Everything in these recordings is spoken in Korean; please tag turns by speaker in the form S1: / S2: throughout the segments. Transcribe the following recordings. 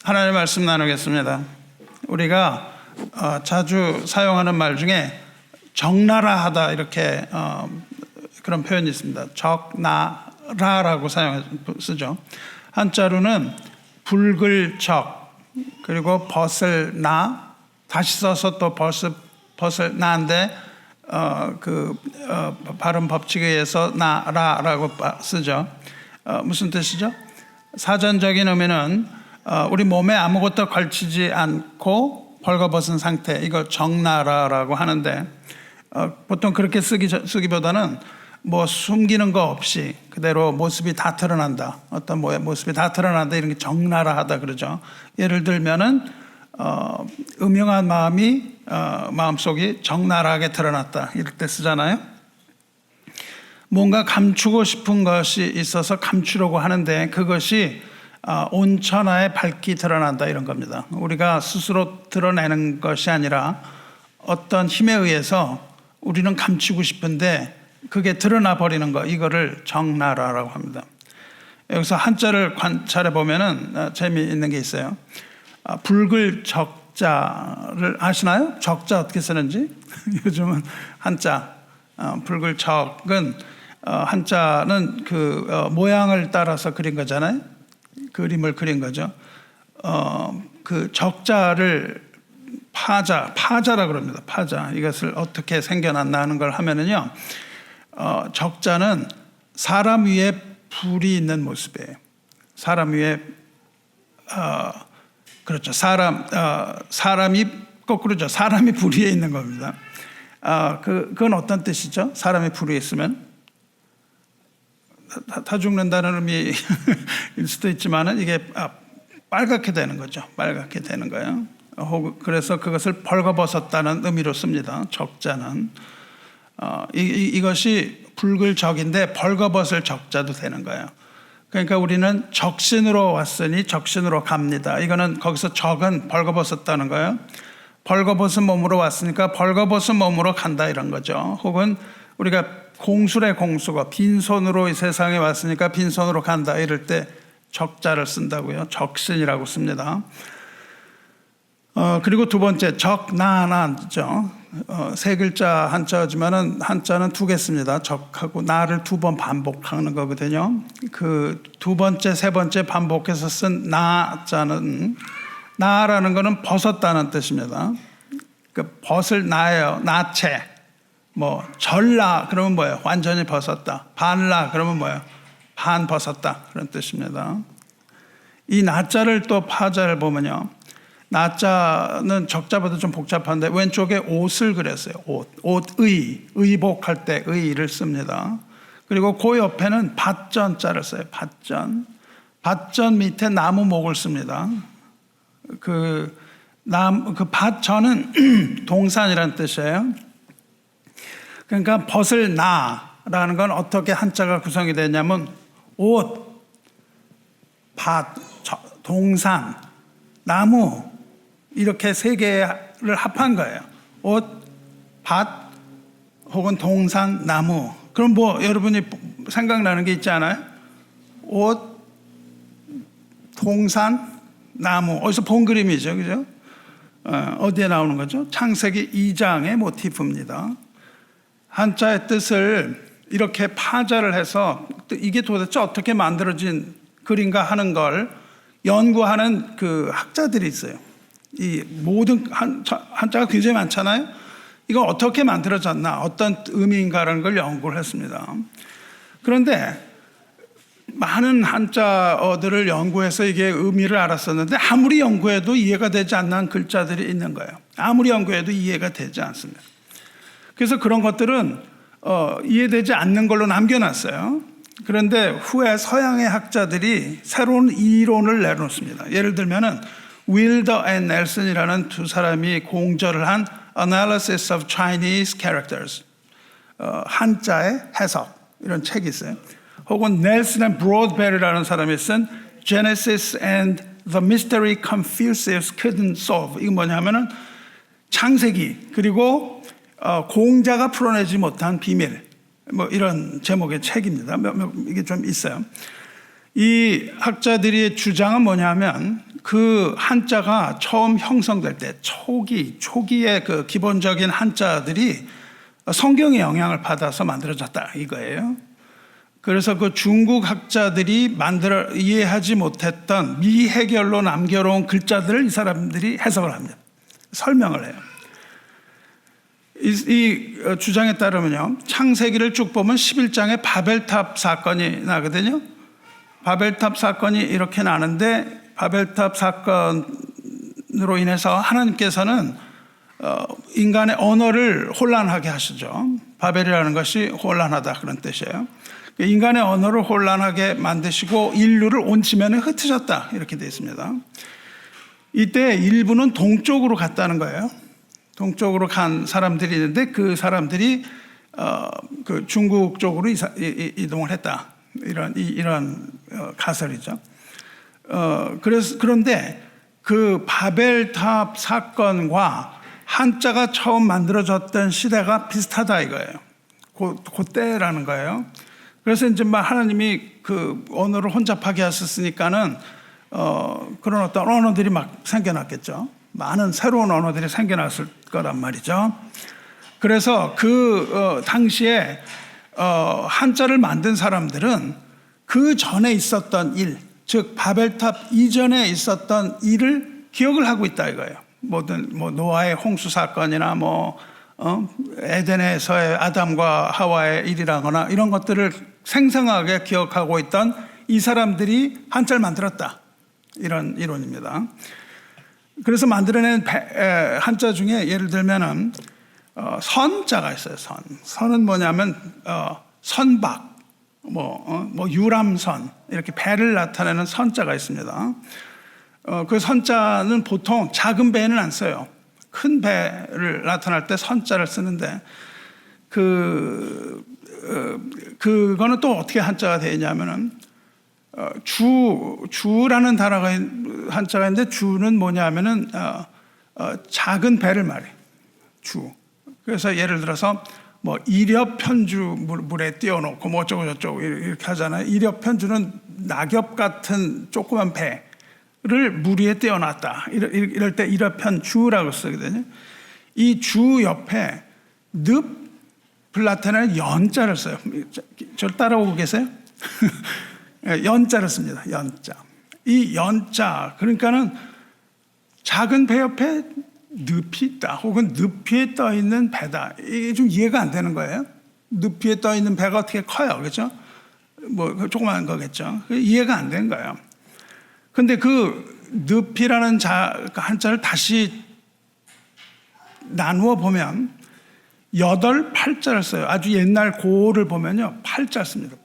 S1: 하나님의 말씀 나누겠습니다. 우리가 자주 사용하는 말 중에 적나라하다 이렇게 그런 표현이 있습니다. 적나라라고 쓰죠. 한자로는 붉을 적 그리고 벗을 나 다시 써서 또 벗을 나인데 발음 법칙에 의해서 나라라고 쓰죠. 무슨 뜻이죠? 사전적인 의미는 우리 몸에 아무것도 걸치지 않고 벌거벗은 상태, 이걸 적나라라고 하는데 보통 그렇게 쓰기보다는 뭐 숨기는 거 없이 그대로 모습이 다 드러난다, 어떤 모습이 다 드러난다, 이런 게 적나라하다 그러죠. 예를 들면은 음흉한 마음속이 적나라하게 드러났다, 이럴 때 쓰잖아요. 뭔가 감추고 싶은 것이 있어서 감추려고 하는데 그것이 온천하에 밝히 드러난다, 이런 겁니다. 우리가 스스로 드러내는 것이 아니라 어떤 힘에 의해서 우리는 감추고 싶은데 그게 드러나 버리는 거, 이거를 적나라라고 합니다. 여기서 한자를 관찰해 보면은 재미있는 게 있어요. 붉을 적자를 아시나요? 적자 어떻게 쓰는지? 요즘은 한자 붉을 적은 한자는 모양을 따라서 그린 거잖아요. 그림을 그린 거죠. 그 적자를 파자라 그럽니다. 파자. 이것을 어떻게 생겨났나 하는 걸 하면은요, 적자는 사람 위에 불이 있는 모습이에요. 사람 위에 그렇죠. 사람이 거꾸로죠. 사람이 불 위에 있는 겁니다. 그건 어떤 뜻이죠? 사람이 불 위에 있으면 다 죽는다는 의미일 수도 있지만은 이게 빨갛게 되는 거죠. 빨갛게 되는 거예요. 그래서 그것을 벌거벗었다는 의미로 씁니다. 적자는 이것이 붉을 적인데 벌거벗을 적자도 되는 거예요. 그러니까 우리는 적신으로 왔으니 적신으로 갑니다. 이거는 거기서 적은 벌거벗었다는 거예요. 벌거벗은 몸으로 왔으니까 벌거벗은 몸으로 간다, 이런 거죠. 혹은 우리가 공술의 공수가 빈손으로 이 세상에 왔으니까 빈손으로 간다, 이럴 때 적자를 쓴다고요. 적신이라고 씁니다. 그리고 두 번째 적나나죠. 세 글자 한자지만은 한자는 두 개 씁니다. 적하고 나를 두 번 반복하는 거거든요. 그 두 번째, 세 번째 반복해서 쓴 나자는, 나라는 거는 벗었다는 뜻입니다. 그 벗을 나예요. 나체. 뭐 절나 그러면 뭐예요? 완전히 벗었다. 반나 그러면 뭐예요? 반 벗었다, 그런 뜻입니다. 이 나자를 또 파자를 보면요, 나자는 적자보다 좀 복잡한데 왼쪽에 옷을 그렸어요. 의복할 때 의를 씁니다. 그리고 그 옆에는 밭전자를 써요. 밭전 밑에 나무 목을 씁니다. 그 밭전은 동산이라는 뜻이에요. 그러니까 벗을 나라는 건 어떻게 한자가 구성이 되냐면 옷, 밭, 동산, 나무, 이렇게 세 개를 합한 거예요. 옷, 밭, 혹은 동산, 나무. 그럼 뭐 여러분이 생각나는 게 있지 않아요? 옷, 동산, 나무. 어디서 본 그림이죠, 그죠? 어디에 나오는 거죠? 창세기 2장의 모티프입니다. 한자의 뜻을 이렇게 파자를 해서 이게 도대체 어떻게 만들어진 글인가 하는 걸 연구하는 그 학자들이 있어요. 이 모든 한자가 굉장히 많잖아요. 이거 어떻게 만들어졌나, 어떤 의미인가라는 걸 연구를 했습니다. 그런데 많은 한자어들을 연구해서 이게 의미를 알았었는데 아무리 연구해도 이해가 되지 않는 글자들이 있는 거예요. 아무리 연구해도 이해가 되지 않습니다. 그래서 그런 것들은 이해되지 않는 걸로 남겨놨어요. 그런데 후에 서양의 학자들이 새로운 이론을 내놓습니다. 예를 들면은 윌더 앤 넬슨이라는 두 사람이 공저를 한 Analysis of Chinese Characters, 한자의 해석, 이런 책이 있어요. 혹은 넬슨 앤 브로드베리라는 사람이 쓴 Genesis and the Mystery Confucius Couldn't Solve. 이건 뭐냐면은 창세기 그리고 공자가 풀어내지 못한 비밀, 뭐 이런 제목의 책입니다. 이게 좀 있어요. 이 학자들의 주장은 뭐냐면 그 한자가 처음 형성될 때 초기의 그 기본적인 한자들이 성경의 영향을 받아서 만들어졌다 이거예요. 그래서 그 중국 학자들이 이해하지 못했던 미해결로 남겨놓은 글자들을 이 사람들이 해석을 합니다. 설명을 해요. 이 주장에 따르면요, 창세기를 쭉 보면 11장에 바벨탑 사건이 나거든요. 바벨탑 사건이 이렇게 나는데, 바벨탑 사건으로 인해서 하나님께서는 인간의 언어를 혼란하게 하시죠. 바벨이라는 것이 혼란하다 그런 뜻이에요. 인간의 언어를 혼란하게 만드시고 인류를 온치면에 흩으셨다 이렇게 되어 있습니다. 이때 일부는 동쪽으로 갔다는 거예요. 동쪽으로 간 사람들이 있는데 그 사람들이 그 중국 쪽으로 이동을 했다. 이런 가설이죠. 그런데 그 바벨탑 사건과 한자가 처음 만들어졌던 시대가 비슷하다 이거예요. 그때라는 거예요. 그래서 이제 하나님이 그 언어를 혼잡하게 하셨으니까는 그런 어떤 언어들이 막 생겨났겠죠. 많은 새로운 언어들이 생겨났을 거란 말이죠. 그래서 그 당시에 한자를 만든 사람들은 그 전에 있었던 일, 즉 바벨탑 이전에 있었던 일을 기억을 하고 있다 이거예요. 뭐 노아의 홍수 사건이나 에덴에서의 아담과 하와의 일이라거나 이런 것들을 생생하게 기억하고 있던 이 사람들이 한자를 만들었다. 이런 이론입니다. 그래서 만들어낸 한자 중에 예를 들면은 선자가 있어요. 선은 뭐냐면 선박, 유람선 이렇게 배를 나타내는 선자가 있습니다. 그 선자는 보통 작은 배는 안 써요. 큰 배를 나타날 때 선자를 쓰는데 그거는 또 어떻게 한자가 되냐면은 주라는 단어가 한자가 있는데 주는 뭐냐면은 작은 배를 말해. 주. 그래서 예를 들어서 이렵 편주 물에 띄워놓고 어쩌고 저쩌고 이렇게 하잖아요. 이렵 편주는 낙엽 같은 조그만 배를 물 위에 띄워놨다. 이럴 때 이렵 편주라고 쓰거든요. 이 주 옆에 늪을 나타내는 연자를 써요. 저를 따라오고 계세요? 연자를 씁니다. 연자. 이 연자, 그러니까는 작은 배 옆에 늪이 있다. 혹은 늪 위에 떠 있는 배다. 이게 좀 이해가 안 되는 거예요. 늪 위에 떠 있는 배가 어떻게 커요, 그렇죠? 조그마한 거겠죠. 이해가 안 되는 거예요. 근데 그 늪이라는 한자를 다시 나누어 보면 8팔자를 써요. 아주 옛날 고를 보면요, 8자 씁니다.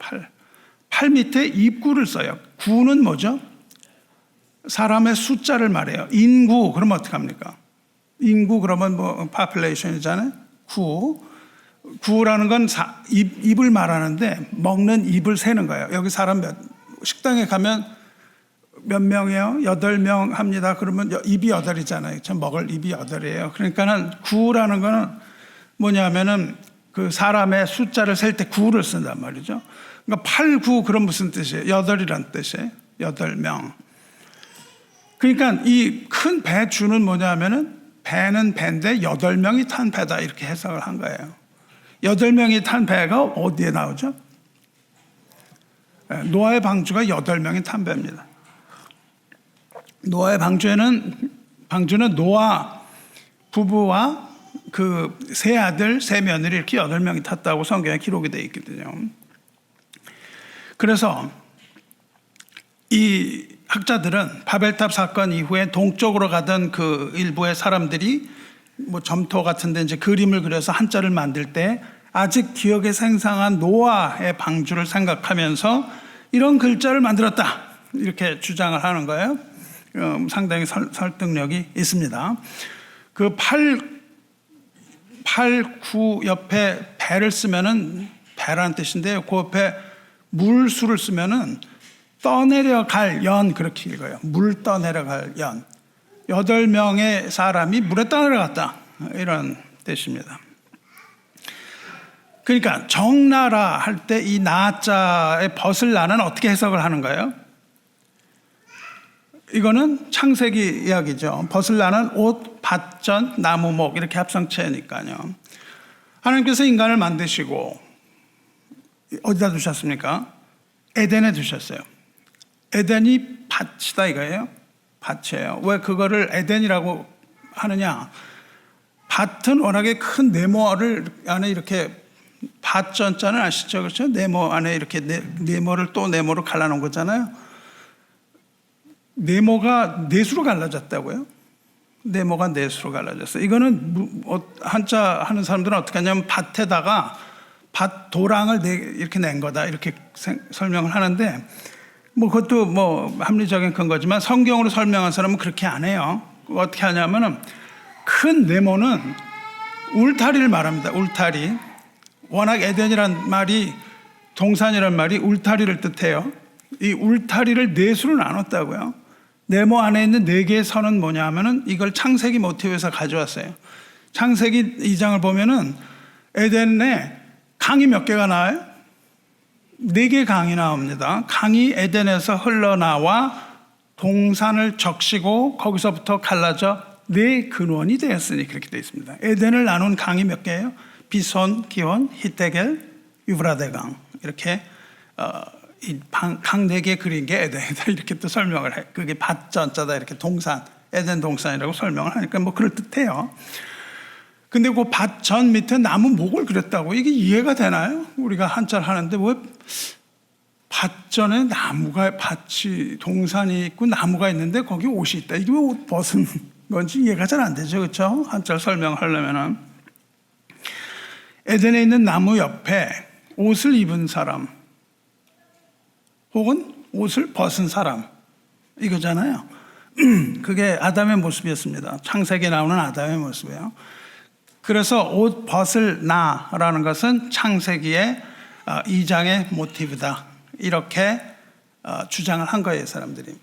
S1: 8 밑에 입구를 써요. 구는 뭐죠? 사람의 숫자를 말해요. 인구, 그러면 어떡합니까? 인구, 그러면 population이잖아요. 구라는 건 입을 말하는데 먹는 입을 세는 거예요. 여기 사람 식당에 가면 몇 명이에요? 8명 합니다. 그러면 입이 8이잖아요. 저 먹을 입이 8이에요. 그러니까는 구라는 거는 뭐냐면은 그 사람의 숫자를 셀 때 구를 쓴단 말이죠. 그러니까 8, 9 그런 무슨 뜻이에요? 8이란 뜻이에요. 8명. 그러니까 이 큰 배 주는 뭐냐면은 배는 배인데 8명이 탄 배다 이렇게 해석을 한 거예요. 8명이 탄 배가 어디에 나오죠? 노아의 방주가 8명이 탄 배입니다. 노아의 방주는 노아 부부와 그 세 아들, 세 며느리 이렇게 8명이 탔다고 성경에 기록이 되어 있거든요. 그래서 이 학자들은 바벨탑 사건 이후에 동쪽으로 가던 그 일부의 사람들이 점토 같은 데 이제 그림을 그려서 한자를 만들 때 아직 기억에 생생한 노아의 방주를 생각하면서 이런 글자를 만들었다. 이렇게 주장을 하는 거예요. 상당히 설득력이 있습니다. 그 8, 9 옆에 배를 쓰면은 배라는 뜻인데요. 그 옆에 물수를 쓰면은 떠내려갈 연 그렇게 읽어요. 물 떠내려갈 연. 8명의 사람이 물에 떠내려갔다. 이런 뜻입니다. 그러니까 정나라 할 때 이 나자의 벗을 나는 어떻게 해석을 하는 거예요? 이거는 창세기 이야기죠. 벗을 나는 옷, 밭전, 나무, 목 이렇게 합성체니까요. 하나님께서 인간을 만드시고 어디다 두셨습니까? 에덴에 두셨어요. 에덴이 밭이다 이거예요. 밭이에요. 왜 그거를 에덴이라고 하느냐? 밭은 워낙에 큰 네모를 안에 이렇게 밭전자는 아시죠? 그렇죠? 네모 안에 이렇게 네모를 또 네모로 갈라놓은 거잖아요. 네모가 넷으로 갈라졌다고요? 네모가 넷으로 갈라졌어요. 이거는 한자 하는 사람들은 어떻게 하냐면 밭에다가 밭 도랑을 이렇게 낸 거다 이렇게 설명을 하는데 뭐 그것도 뭐 합리적인 근거지만 성경으로 설명한 사람은 그렇게 안 해요. 어떻게 하냐면은 큰 네모는 울타리를 말합니다. 울타리. 워낙 에덴이란 말이 동산이란 말이 울타리를 뜻해요. 이 울타리를 넷으로 나눴다고요. 네모 안에 있는 네 개의 선은 뭐냐 하면은 이걸 창세기 모티브에서 가져왔어요. 창세기 2장을 보면은 에덴에 강이 몇 개가 나와요? 4개의 강이 나옵니다. 강이 에덴에서 흘러나와 동산을 적시고 거기서부터 갈라져 네 근원이 되었으니 그렇게 되어 있습니다. 에덴을 나눈 강이 몇 개예요? 비손, 기혼, 히데겔, 유브라데강 이렇게 강 4개 그린 게 에덴이다 이렇게 또 설명을 해. 그게 밭전자다 이렇게 동산, 에덴 동산이라고 설명을 하니까 뭐 그럴 듯해요. 근데 그 밭전 밑에 나무 목을 그렸다고 이게 이해가 되나요? 우리가 한자를 하는데 왜 밭전에 나무가 밭이 동산이 있고 나무가 있는데 거기 옷이 있다. 이게 왜 옷 벗은 건지 이해가 잘 안 되죠, 그렇죠? 한자를 설명하려면은 에덴에 있는 나무 옆에 옷을 입은 사람 혹은 옷을 벗은 사람 이거잖아요. 그게 아담의 모습이었습니다. 창세기에 나오는 아담의 모습이에요. 그래서 옷 벗을 나라는 것은 창세기의 2장의 모티브다. 이렇게 주장을 한 거예요, 사람들이.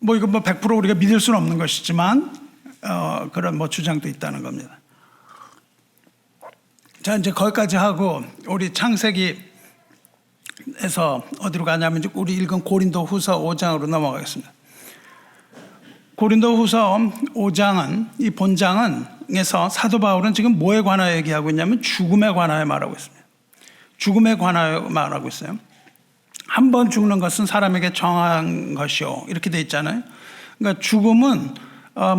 S1: 뭐 이거 뭐 100% 우리가 믿을 수는 없는 것이지만 그런 뭐 주장도 있다는 겁니다. 자, 이제 거기까지 하고 우리 창세기에서 어디로 가냐면 우리 읽은 고린도후서 5장으로 넘어가겠습니다. 고린도후서 5장은 이 본장에서 사도 바울은 지금 뭐에 관하여 얘기하고 있냐면 죽음에 관하여 말하고 있습니다. 죽음에 관하여 말하고 있어요. 한 번 죽는 것은 사람에게 정한 것이요 이렇게 돼 있잖아요. 그러니까 죽음은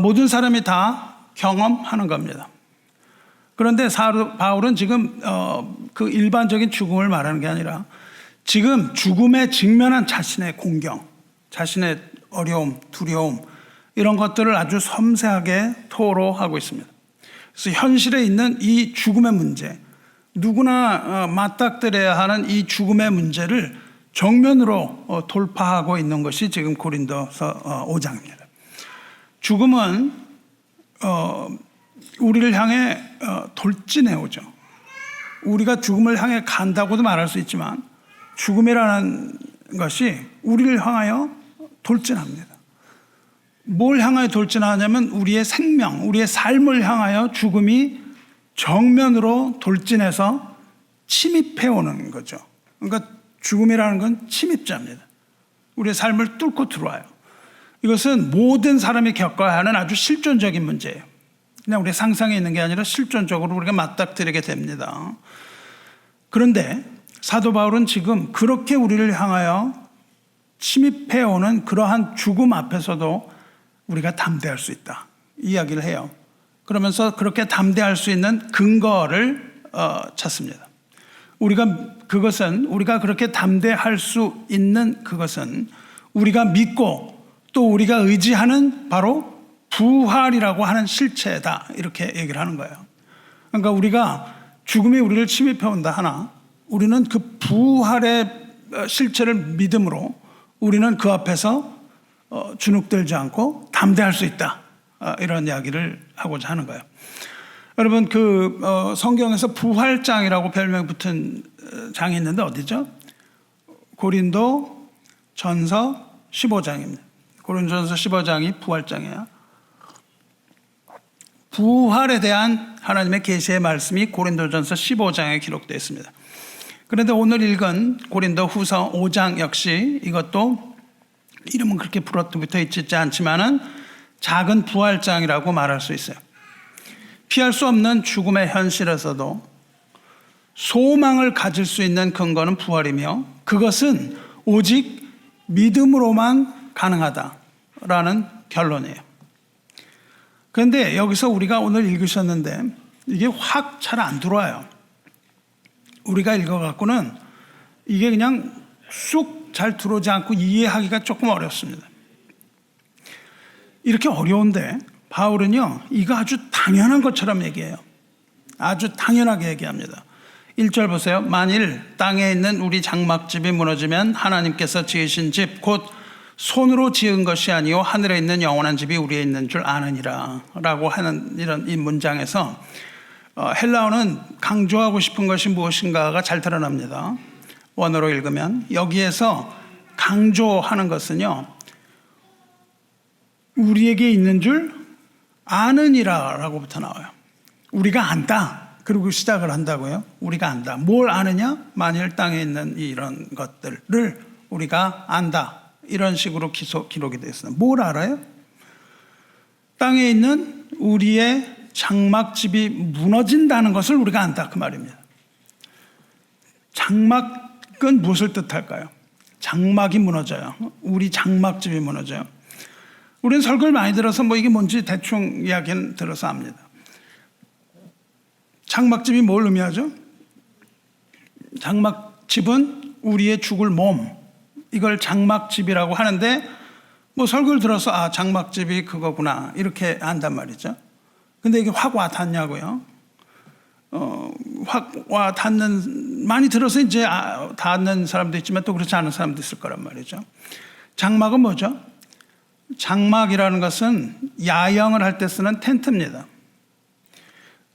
S1: 모든 사람이 다 경험하는 겁니다. 그런데 사도 바울은 지금 그 일반적인 죽음을 말하는 게 아니라 지금 죽음에 직면한 자신의 공경, 자신의 어려움, 두려움 이런 것들을 아주 섬세하게 토로하고 있습니다. 그래서 현실에 있는 이 죽음의 문제, 누구나 맞닥뜨려야 하는 이 죽음의 문제를 정면으로 돌파하고 있는 것이 지금 고린도서 5장입니다. 죽음은 우리를 향해 돌진해 오죠. 우리가 죽음을 향해 간다고도 말할 수 있지만 죽음이라는 것이 우리를 향하여 돌진합니다. 뭘 향하여 돌진하냐면 우리의 생명, 우리의 삶을 향하여 죽음이 정면으로 돌진해서 침입해 오는 거죠. 그러니까 죽음이라는 건 침입자입니다. 우리의 삶을 뚫고 들어와요. 이것은 모든 사람이 겪어야 하는 아주 실존적인 문제예요. 그냥 우리 상상에 있는 게 아니라 실존적으로 우리가 맞닥뜨리게 됩니다. 그런데 사도 바울은 지금 그렇게 우리를 향하여 침입해 오는 그러한 죽음 앞에서도 우리가 담대할 수 있다. 이야기를 해요. 그러면서 그렇게 담대할 수 있는 근거를 찾습니다. 우리가 그렇게 담대할 수 있는 그것은 우리가 믿고 또 우리가 의지하는 바로 부활이라고 하는 실체다. 이렇게 얘기를 하는 거예요. 그러니까 우리가 죽음이 우리를 침입해 온다 하나 우리는 그 부활의 실체를 믿음으로 우리는 그 앞에서 주눅들지 않고 담대할 수 있다. 이런 이야기를 하고자 하는 거예요. 여러분 성경에서 부활장이라고 별명 붙은 장이 있는데 어디죠? 고린도 전서 15장입니다. 고린도 전서 15장이 부활장이에요. 부활에 대한 하나님의 계시의 말씀이 고린도 전서 15장에 기록되어 있습니다. 그런데 오늘 읽은 고린도 후서 5장 역시 이것도 이름은 그렇게 붙어 있지 않지만은 작은 부활장이라고 말할 수 있어요. 피할 수 없는 죽음의 현실에서도 소망을 가질 수 있는 근거는 부활이며 그것은 오직 믿음으로만 가능하다라는 결론이에요. 그런데 여기서 우리가 오늘 읽으셨는데 이게 확 잘 안 들어와요. 우리가 읽어갖고는 이게 그냥 쑥 잘 들어오지 않고 이해하기가 조금 어렵습니다. 이렇게 어려운데 바울은요, 이거 아주 당연한 것처럼 얘기해요. 아주 당연하게 얘기합니다. 1절 보세요. 만일 땅에 있는 우리 장막집이 무너지면 하나님께서 지으신 집 곧 손으로 지은 것이 아니요 하늘에 있는 영원한 집이 우리에 있는 줄 아느니라 라고 하는 이런 이 문장에서 헬라어는 강조하고 싶은 것이 무엇인가가 잘 드러납니다. 원어로 읽으면 여기에서 강조하는 것은요, 우리에게 있는 줄 아느니라 라고부터 나와요. 우리가 안다. 그리고 시작을 한다고요. 우리가 안다. 뭘 아느냐? 만일 땅에 있는 이런 것들을 우리가 안다. 이런 식으로 기록이 되어 있습니다. 뭘 알아요? 땅에 있는 우리의 장막집이 무너진다는 것을 우리가 안다. 그 말입니다. 장막은 무엇을 뜻할까요? 장막이 무너져요. 우리 장막집이 무너져요. 우리는 설교를 많이 들어서 뭐 이게 뭔지 대충 이야기는 들어서 압니다. 장막집이 뭘 의미하죠? 장막집은 우리의 죽을 몸, 이걸 장막집이라고 하는데 뭐 설교를 들어서 장막집이 그거구나 이렇게 안단 말이죠. 근데 이게 확 와닿냐고요? 확 와닿는, 많이 들어서 이제 닿는 사람도 있지만 또 그렇지 않은 사람도 있을 거란 말이죠. 장막은 뭐죠? 장막이라는 것은 야영을 할 때 쓰는 텐트입니다.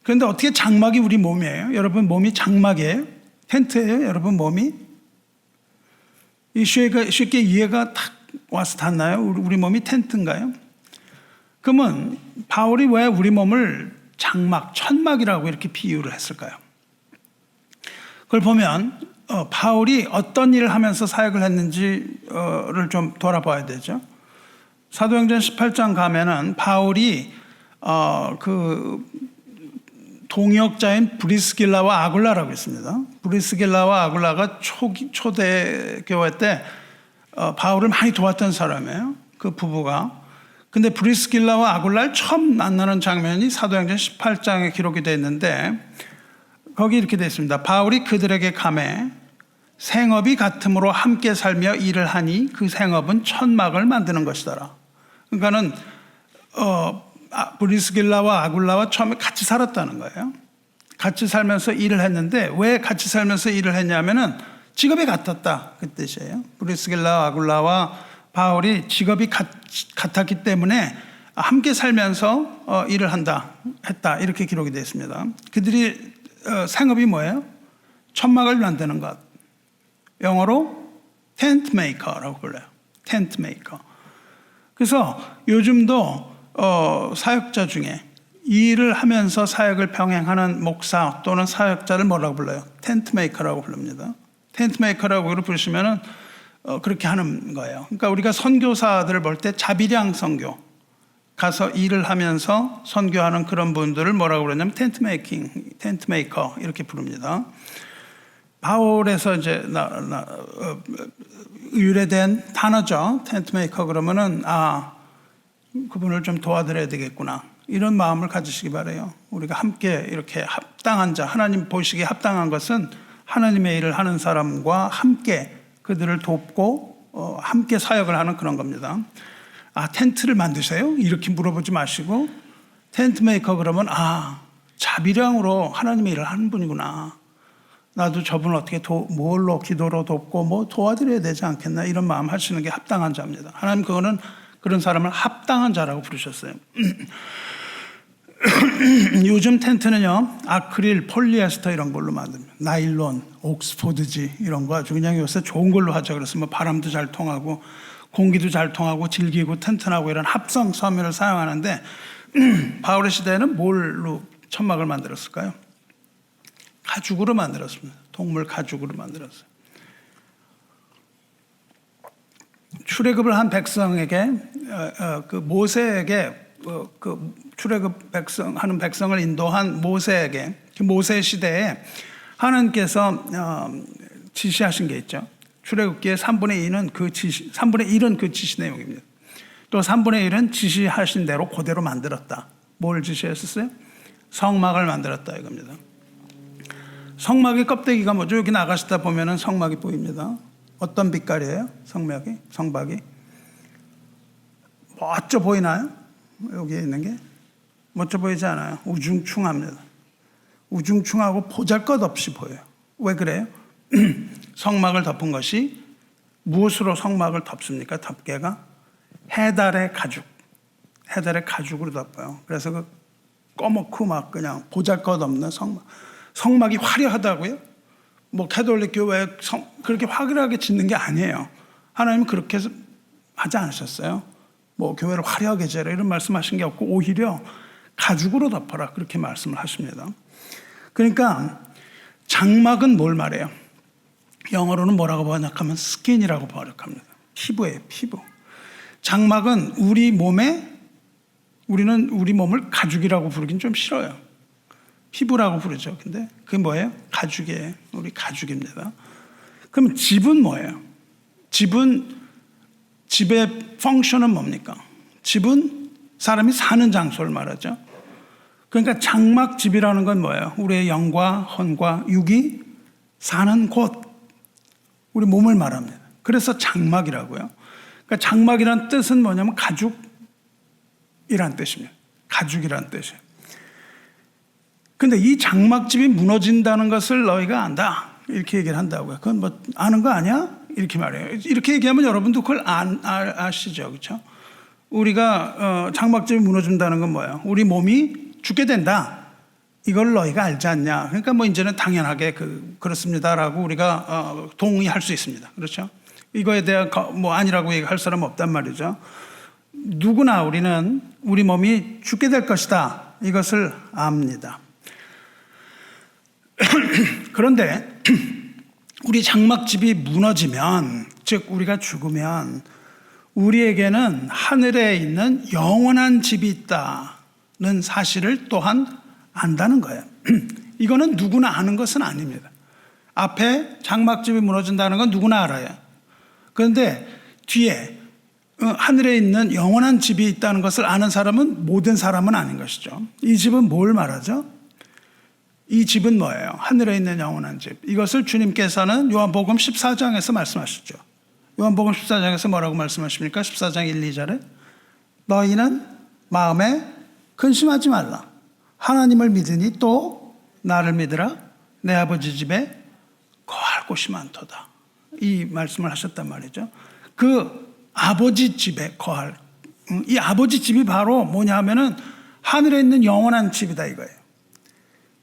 S1: 그런데 어떻게 장막이 우리 몸이에요? 여러분 몸이 장막이에요? 텐트예요? 여러분 몸이? 쉽게 이해가 탁 와서 닿나요? 우리 몸이 텐트인가요? 그러면 바울이 왜 우리 몸을 장막, 천막이라고 이렇게 비유를 했을까요? 그걸 보면 바울이 어떤 일을 하면서 사역을 했는지를 좀 돌아봐야 되죠. 사도행전 18장 가면은 바울이 그 동역자인 브리스길라와 아굴라라고 있습니다. 브리스길라와 아굴라가 초대 교회 때 바울을 많이 도왔던 사람이에요. 그 부부가. 근데 브리스길라와 아굴라를 처음 만나는 장면이 사도행전 18장에 기록이 되어 있는데 거기 이렇게 되어 있습니다. 바울이 그들에게 가매 생업이 같음으로 함께 살며 일을 하니 그 생업은 천막을 만드는 것이더라. 그러니까는 브리스길라와 아굴라와 처음에 같이 살았다는 거예요. 같이 살면서 일을 했는데 왜 같이 살면서 일을 했냐면은 직업이 같았다 그 뜻이에요. 브리스길라와 아굴라와 바울이 직업이 같았기 때문에 함께 살면서 일을 했다 이렇게 기록이 되어 있습니다. 그들이 생업이 뭐예요? 천막을 만드는 것. 영어로 텐트 메이커라고 불러요. 텐트 메이커. 그래서 요즘도 사역자 중에 일을 하면서 사역을 병행하는 목사 또는 사역자를 뭐라고 불러요? 텐트 메이커라고 부릅니다. 텐트 메이커라고 부르시면은 그렇게 하는 거예요. 그러니까 우리가 선교사들을 볼 때 자비량 선교 가서 일을 하면서 선교하는 그런 분들을 뭐라고 그러냐면 텐트 메이커 이렇게 부릅니다. 바울에서 이제 유래된 단어죠. 텐트 메이커 그러면은 그분을 좀 도와드려야 되겠구나 이런 마음을 가지시기 바라요. 우리가 함께 이렇게 합당한 자, 하나님 보시기에 합당한 것은 하나님의 일을 하는 사람과 함께 그들을 돕고 함께 사역을 하는 그런 겁니다. 텐트를 만드세요? 이렇게 물어보지 마시고 텐트 메이커 그러면 자비량으로 하나님의 일을 하는 분이구나. 나도 저분을 어떻게 뭘로 기도로 돕고 뭐 도와드려야 되지 않겠나 이런 마음 하시는 게 합당한 자입니다. 하나님 그거는 그런 사람을 합당한 자라고 부르셨어요. 요즘 텐트는요 아크릴, 폴리에스터 이런 걸로 만듭니다. 나일론, 옥스포드지 이런 거 아주 그냥 요새 좋은 걸로 하죠. 그래서 뭐 바람도 잘 통하고 공기도 잘 통하고 질기고 튼튼하고 이런 합성 섬유를 사용하는데 바울의 시대에는 뭘로 천막을 만들었을까요? 가죽으로 만들었습니다. 동물 가죽으로 만들었어요. 출애굽을 한 백성에게 그 모세에게 그 출애굽 하는 백성을 인도한 모세에게 그 모세 시대에 하나님께서 지시하신 게 있죠. 출애굽기의 3분의 1은3분의 1은 그 지시 내용입니다. 또 3분의 1은 지시하신 대로 그대로 만들었다. 뭘 지시했었어요? 성막을 만들었다 이겁니다. 성막의 껍데기가 뭐죠? 여기 나가시다 보면은 성막이 보입니다. 어떤 빛깔이에요? 성막이 멋져 보이나요? 여기에 있는 게 멋져 보이지 않아요. 우중충합니다. 우중충하고 보잘것없이 보여요. 왜 그래요? 성막을 덮은 것이 무엇으로 성막을 덮습니까? 덮개가 해달의 가죽으로 덮어요. 그래서 그 꺼먹고 막 그냥 보잘것없는 성막이 화려하다고요? 뭐 캐톨릭 교회 그렇게 화려하게 짓는 게 아니에요. 하나님은 그렇게 하지 않으셨어요. 뭐 교회를 화려하게 지어라 이런 말씀하신 게 없고 오히려 가죽으로 덮어라 그렇게 말씀을 하십니다. 그러니까 장막은 뭘 말해요? 영어로는 뭐라고 번역하면 스킨이라고 번역합니다. 피부예요, 피부. 장막은 우리는 우리 몸을 가죽이라고 부르긴 좀 싫어요. 피부라고 부르죠. 근데 그게 뭐예요? 가죽이에요. 우리 가죽입니다. 그럼 집은 뭐예요? 집의 펑션은 뭡니까? 집은 사람이 사는 장소를 말하죠. 그러니까 장막집이라는 건 뭐예요? 우리의 영과 혼과 육이 사는 곳, 우리 몸을 말합니다. 그래서 장막이라고요. 그러니까 장막이란 뜻은 뭐냐면 가죽이란 뜻입니다. 가죽이란 뜻이에요. 근데 이 장막집이 무너진다는 것을 너희가 안다. 이렇게 얘기를 한다고요. 그건 뭐 아는 거 아니야? 이렇게 말해요. 이렇게 얘기하면 여러분도 그걸 아시죠. 그렇죠? 우리가 장막집이 무너진다는 건 뭐예요? 우리 몸이 죽게 된다. 이걸 너희가 알지 않냐. 그러니까 뭐 이제는 당연하게 그렇습니다라고 우리가 동의할 수 있습니다. 그렇죠? 이거에 대한 뭐 아니라고 얘기할 사람 없단 말이죠. 누구나 우리는 우리 몸이 죽게 될 것이다. 이것을 압니다. 그런데 우리 장막집이 무너지면, 즉 우리가 죽으면 우리에게는 하늘에 있는 영원한 집이 있다는 사실을 또한 안다는 거예요. 이거는 누구나 아는 것은 아닙니다. 앞에 장막집이 무너진다는 건 누구나 알아요. 그런데 뒤에 하늘에 있는 영원한 집이 있다는 것을 아는 사람은 모든 사람은 아닌 것이죠. 이 집은 뭘 말하죠? 이 집은 뭐예요? 하늘에 있는 영원한 집. 이것을 주님께서는 요한복음 14장에서 말씀하시죠. 요한복음 14장에서 뭐라고 말씀하십니까? 14장 1, 2절에 너희는 마음에 근심하지 말라. 하나님을 믿으니 또 나를 믿으라. 내 아버지 집에 거할 곳이 많도다. 이 말씀을 하셨단 말이죠. 그 아버지 집에 거할, 이 아버지 집이 바로 뭐냐 하면은 하늘에 있는 영원한 집이다 이거예요.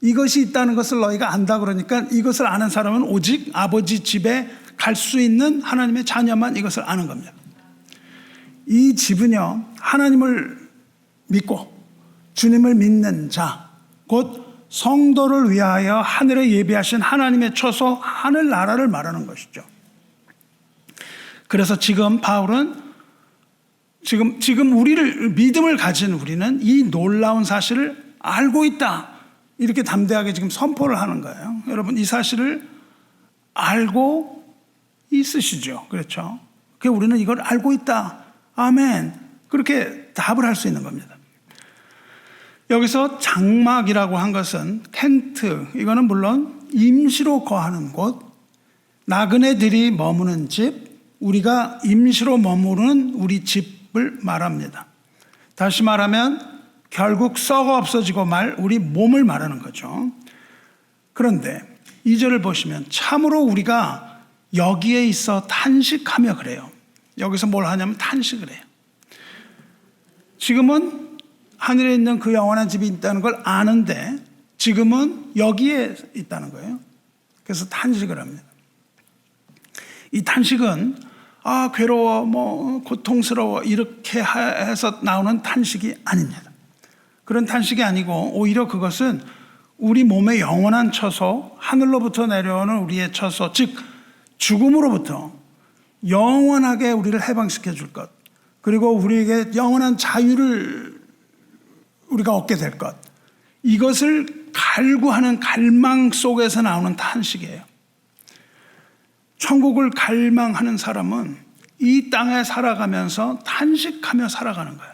S1: 이것이 있다는 것을 너희가 안다 그러니까 이것을 아는 사람은 오직 아버지 집에 갈 수 있는 하나님의 자녀만 이것을 아는 겁니다. 이 집은요, 하나님을 믿고 주님을 믿는 자, 곧 성도를 위하여 하늘에 예비하신 하나님의 처소 하늘나라를 말하는 것이죠. 그래서 지금 바울은 지금 우리를 믿음을 가진 우리는 이 놀라운 사실을 알고 있다. 이렇게 담대하게 지금 선포를 하는 거예요. 여러분 이 사실을 알고 있으시죠? 그렇죠? 그래서 우리는 이걸 알고 있다. 아멘. 그렇게 답을 할 수 있는 겁니다. 여기서 장막이라고 한 것은 텐트, 이거는 물론 임시로 거하는 곳, 나그네들이 머무는 집, 우리가 임시로 머무는 우리 집을 말합니다. 다시 말하면 결국 썩어 없어지고 말 우리 몸을 말하는 거죠. 그런데 2절을 보시면 참으로 우리가 여기에 있어 탄식하며 그래요. 여기서 뭘 하냐면 탄식을 해요. 지금은 하늘에 있는 그 영원한 집이 있다는 걸 아는데 지금은 여기에 있다는 거예요. 그래서 탄식을 합니다. 이 탄식은 괴로워, 고통스러워 이렇게 해서 나오는 탄식이 아닙니다. 그런 탄식이 아니고 오히려 그것은 우리 몸의 영원한 처소, 하늘로부터 내려오는 우리의 처소, 즉 죽음으로부터 영원하게 우리를 해방시켜 줄 것, 그리고 우리에게 영원한 자유를 우리가 얻게 될 것, 이것을 갈구하는 갈망 속에서 나오는 탄식이에요. 천국을 갈망하는 사람은 이 땅에 살아가면서 탄식하며 살아가는 거예요.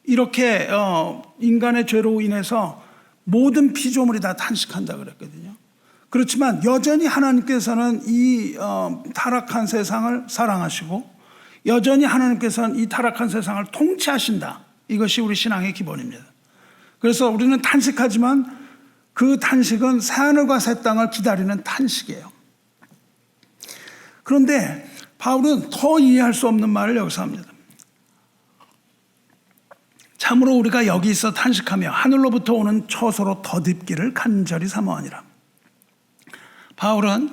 S1: 이렇게 인간의 죄로 인해서 모든 피조물이 다 탄식한다 그랬거든요. 그렇지만 여전히 하나님께서는 이 타락한 세상을 사랑하시고 여전히 하나님께서는 이 타락한 세상을 통치하신다. 이것이 우리 신앙의 기본입니다. 그래서 우리는 탄식하지만 그 탄식은 새하늘과 새 땅을 기다리는 탄식이에요. 그런데 바울은 더 이해할 수 없는 말을 여기서 합니다. 참으로 우리가 여기서 탄식하며 하늘로부터 오는 처소로 덧입기를 간절히 사모하니라. 바울은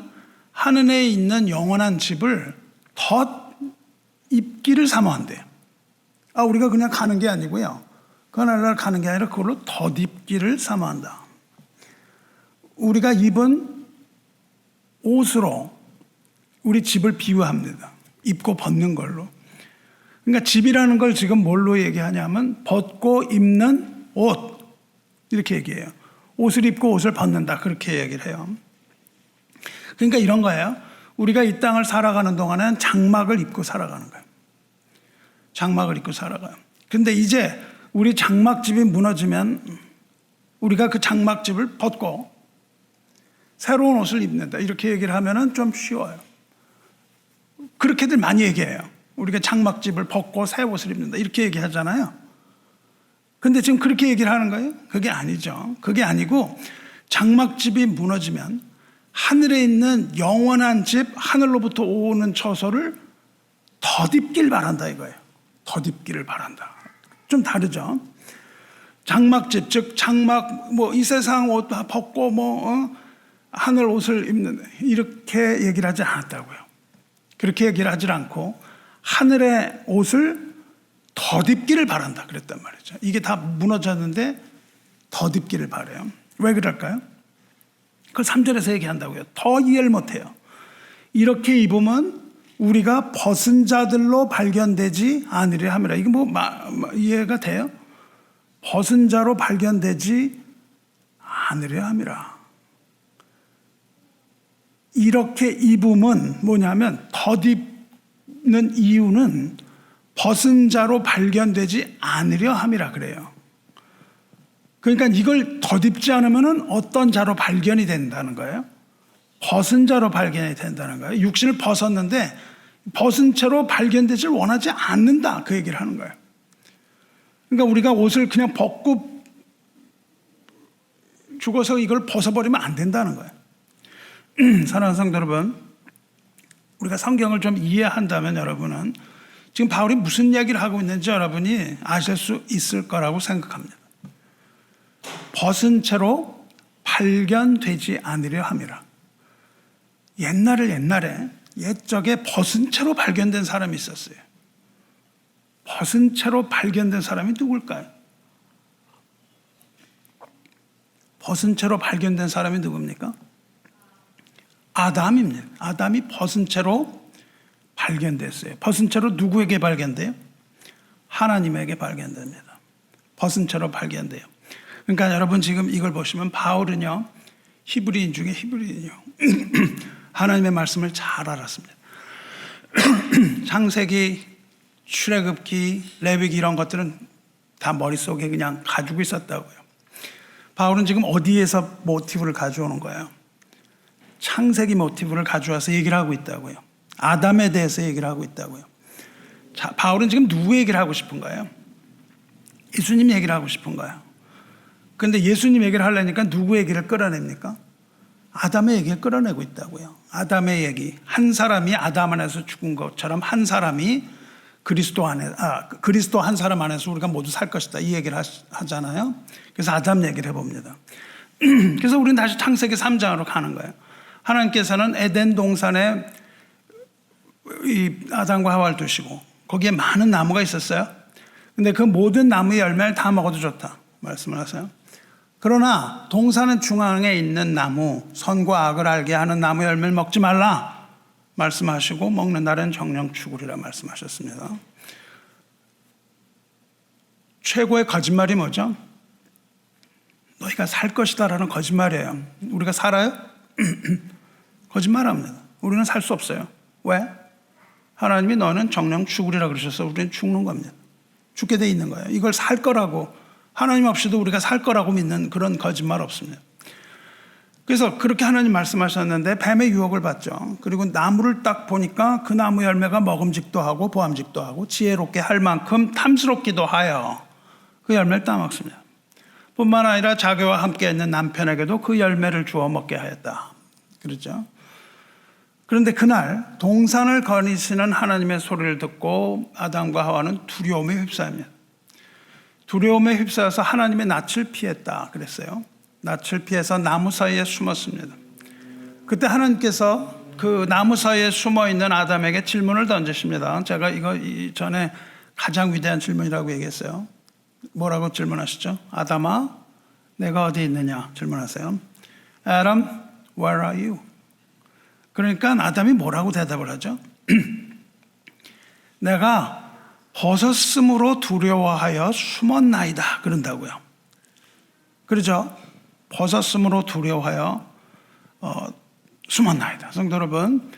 S1: 하늘에 있는 영원한 집을 덧입기를 사모한대요. 우리가 그냥 가는 게 아니고요. 그 하늘나라를 가는 게 아니라 그걸로 덧입기를 사모한다. 우리가 입은 옷으로 우리 집을 비유합니다. 입고 벗는 걸로. 그러니까 집이라는 걸 지금 뭘로 얘기하냐면 벗고 입는 옷, 이렇게 얘기해요. 옷을 입고 옷을 벗는다, 그렇게 얘기를 해요. 그러니까 이런 거예요. 우리가 이 땅을 살아가는 동안은 장막을 입고 살아가는 거예요. 장막을 입고 살아가요. 근데 이제 우리 장막집이 무너지면 우리가 그 장막집을 벗고 새로운 옷을 입는다, 이렇게 얘기를 하면은 좀 쉬워요. 그렇게들 많이 얘기해요. 우리가 장막집을 벗고 새 옷을 입는다, 이렇게 얘기하잖아요. 근데 지금 그렇게 얘기를 하는 거예요? 그게 아니죠. 그게 아니고 장막집이 무너지면 하늘에 있는 영원한 집, 하늘로부터 오는 처소를 덧입길 바란다 이거예요. 덧입기를 바란다. 좀 다르죠. 장막집, 즉 장막, 이 세상 옷 벗고 하늘 옷을 입는, 이렇게 얘기를 하지 않았다고요. 그렇게 얘기를 하지 않고 하늘의 옷을 덧입기를 바란다 그랬단 말이죠. 이게 다 무너졌는데 덧입기를 바래요. 왜 그럴까요? 그걸 3절에서 얘기한다고요. 더 이해를 못해요. 이렇게 입으면 우리가 벗은 자들로 발견되지 않으려 함이라. 이게 이해가 돼요? 벗은 자로 발견되지 않으려 함이라. 이렇게 입음은 뭐냐면 덧입는 이유는 벗은 자로 발견되지 않으려 함이라 그래요. 그러니까 이걸 덧입지 않으면 어떤 자로 발견이 된다는 거예요? 벗은 자로 발견이 된다는 거예요. 육신을 벗었는데 벗은 채로 발견되질 원하지 않는다, 그 얘기를 하는 거예요. 그러니까 우리가 옷을 그냥 벗고 죽어서 이걸 벗어버리면 안 된다는 거예요. 사랑하는 성도 여러분, 우리가 성경을 좀 이해한다면 여러분은 지금 바울이 무슨 얘기를 하고 있는지 여러분이 아실 수 있을 거라고 생각합니다. 벗은 채로 발견되지 않으려 함이라. 옛날에 옛적에 벗은 채로 발견된 사람이 있었어요. 벗은 채로 발견된 사람이 누굴까요? 벗은 채로 발견된 사람이 누굽니까? 아담입니다. 아담이 벗은 채로 발견됐어요. 벗은 채로 누구에게 발견돼요? 하나님에게 발견됩니다. 벗은 채로 발견돼요. 그러니까 여러분 지금 이걸 보시면 바울은요, 히브리인 중에 히브리인이요. 하나님의 말씀을 잘 알았습니다. 창세기, 출애굽기, 레위기 이런 것들은 다 머릿속에 그냥 가지고 있었다고요. 바울은 지금 어디에서 모티브를 가져오는 거예요? 창세기 모티브를 가져와서 얘기를 하고 있다고요. 아담에 대해서 얘기를 하고 있다고요. 자, 바울은 지금 누구 얘기를 하고 싶은 거예요? 예수님 얘기를 하고 싶은 거예요. 그런데 예수님 얘기를 하려니까 누구 얘기를 끌어냅니까? 아담의 얘기를 끌어내고 있다고요. 아담의 얘기. 한 사람이 아담 안에서 죽은 것처럼 한 사람이 그리스도 한 사람 안에서 우리가 모두 살 것이다, 이 얘기를 하잖아요. 그래서 아담 얘기를 해봅니다. 그래서 우리는 다시 창세기 3장으로 가는 거예요. 하나님께서는 에덴 동산에 이 아담과 하와를 두시고 거기에 많은 나무가 있었어요. 근데 그 모든 나무의 열매를 다 먹어도 좋다 말씀을 하세요. 그러나 동산은 중앙에 있는 나무, 선과 악을 알게 하는 나무 열매를 먹지 말라, 말씀하시고 먹는 날엔 정령 죽으리라 말씀하셨습니다. 최고의 거짓말이 뭐죠? 너희가 살 것이다라는 거짓말이에요. 우리가 살아요? 거짓말합니다. 우리는 살 수 없어요. 왜? 하나님이 너는 정령 죽으리라 그러셔서 우리는 죽는 겁니다. 죽게 돼 있는 거예요. 이걸 살 거라고, 하나님 없이도 우리가 살 거라고 믿는 그런 거짓말 없습니다. 그래서 그렇게 하나님 말씀하셨는데 뱀의 유혹을 받죠. 그리고 나무를 딱 보니까 그 나무 열매가 먹음직도 하고 보암직도 하고 지혜롭게 할 만큼 탐스럽기도 하여 그 열매를 따먹습니다. 뿐만 아니라 자기와 함께 있는 남편에게도 그 열매를 주어 먹게 하였다. 그렇죠? 그런데 그날 동산을 거니시는 하나님의 소리를 듣고 아담과 하와는 두려움에 휩싸입니다. 두려움에 휩싸여서 하나님의 낯을 피했다 그랬어요. 낯을 피해서 나무 사이에 숨었습니다. 그때 하나님께서 그 나무 사이에 숨어있는 아담에게 질문을 던지십니다. 제가 이거 이전에 가장 위대한 질문이라고 얘기했어요. 뭐라고 질문하시죠? 아담아, 내가 어디 있느냐 질문하세요. Adam, where are you? 그러니까 아담이 뭐라고 대답을 하죠? 내가 벗었으므로 두려워하여 숨었나이다 그런다고요. 그렇죠? 벗었으므로 두려워하여 숨었나이다. 성도 여러분,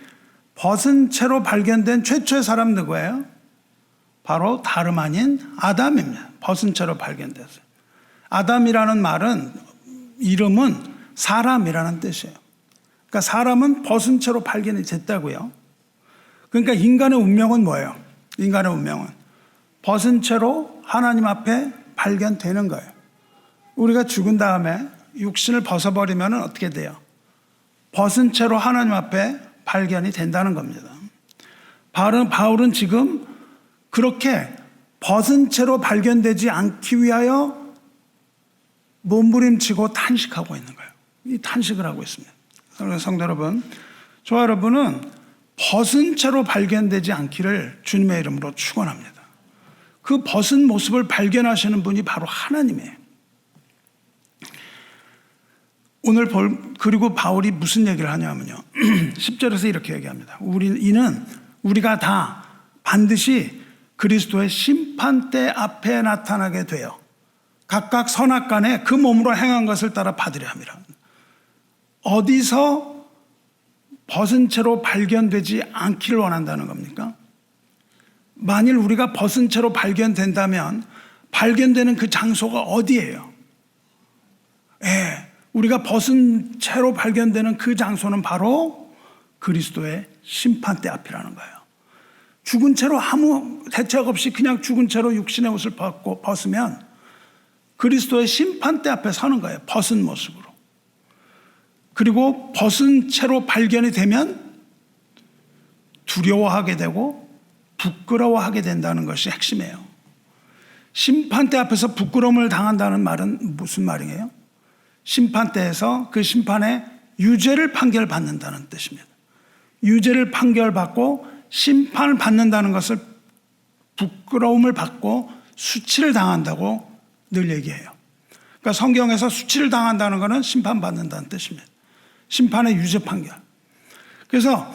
S1: 벗은 채로 발견된 최초의 사람 누구예요? 바로 다름 아닌 아담입니다. 벗은 채로 발견됐어요. 아담이라는 말은, 이름은 사람이라는 뜻이에요. 그러니까 사람은 벗은 채로 발견이 됐다고요. 그러니까 인간의 운명은 뭐예요? 인간의 운명은 벗은 채로 하나님 앞에 발견되는 거예요. 우리가 죽은 다음에 육신을 벗어버리면 어떻게 돼요? 벗은 채로 하나님 앞에 발견이 된다는 겁니다. 바울은 지금 그렇게 벗은 채로 발견되지 않기 위하여 몸부림치고 탄식하고 있는 거예요. 이 탄식을 하고 있습니다. 성도 여러분, 저와 여러분은 벗은 채로 발견되지 않기를 주님의 이름으로 축원합니다. 그 벗은 모습을 발견하시는 분이 바로 하나님이에요. 오늘 그리고 바울이 무슨 얘기를 하냐면요. 10절에서 이렇게 얘기합니다. 이는 우리가 다 반드시 그리스도의 심판대 앞에 나타나게 되어 각각 선악간에 그 몸으로 행한 것을 따라 받으려 함이라. 어디서 벗은 채로 발견되지 않기를 원한다는 겁니까? 만일 우리가 벗은 채로 발견된다면 발견되는 그 장소가 어디예요? 우리가 벗은 채로 발견되는 그 장소는 바로 그리스도의 심판대 앞이라는 거예요. 죽은 채로 아무 대책 없이 그냥 죽은 채로 육신의 옷을 벗으면 그리스도의 심판대 앞에 서는 거예요. 벗은 모습으로. 그리고 벗은 채로 발견이 되면 두려워하게 되고 부끄러워하게 된다는 것이 핵심이에요. 심판대 앞에서 부끄러움을 당한다는 말은 무슨 말이에요? 심판대에서 그 심판의 유죄를 판결받는다는 뜻입니다. 유죄를 판결받고 심판을 받는다는 것을 부끄러움을 받고 수치를 당한다고 늘 얘기해요. 그러니까 성경에서 수치를 당한다는 것은 심판받는다는 뜻입니다. 심판의 유죄 판결. 그래서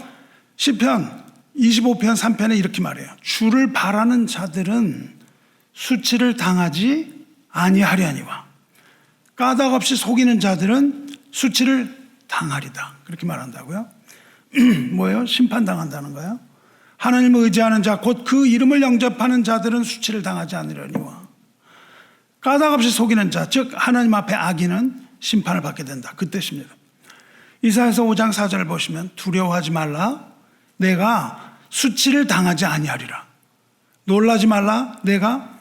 S1: 시편 25편 3편에 이렇게 말해요. 주를 바라는 자들은 수치를 당하지 아니하려니와 까닭 없이 속이는 자들은 수치를 당하리다. 그렇게 말한다고요. 뭐예요? 심판당한다는 거예요. 하나님을 의지하는 자, 곧 그 이름을 영접하는 자들은 수치를 당하지 않으려니와 까닭 없이 속이는 자, 즉 하나님 앞에 악인은 심판을 받게 된다. 그 뜻입니다. 이사야서 5장 4절을 보시면 두려워하지 말라. 내가 수치를 당하지 아니하리라. 놀라지 말라. 내가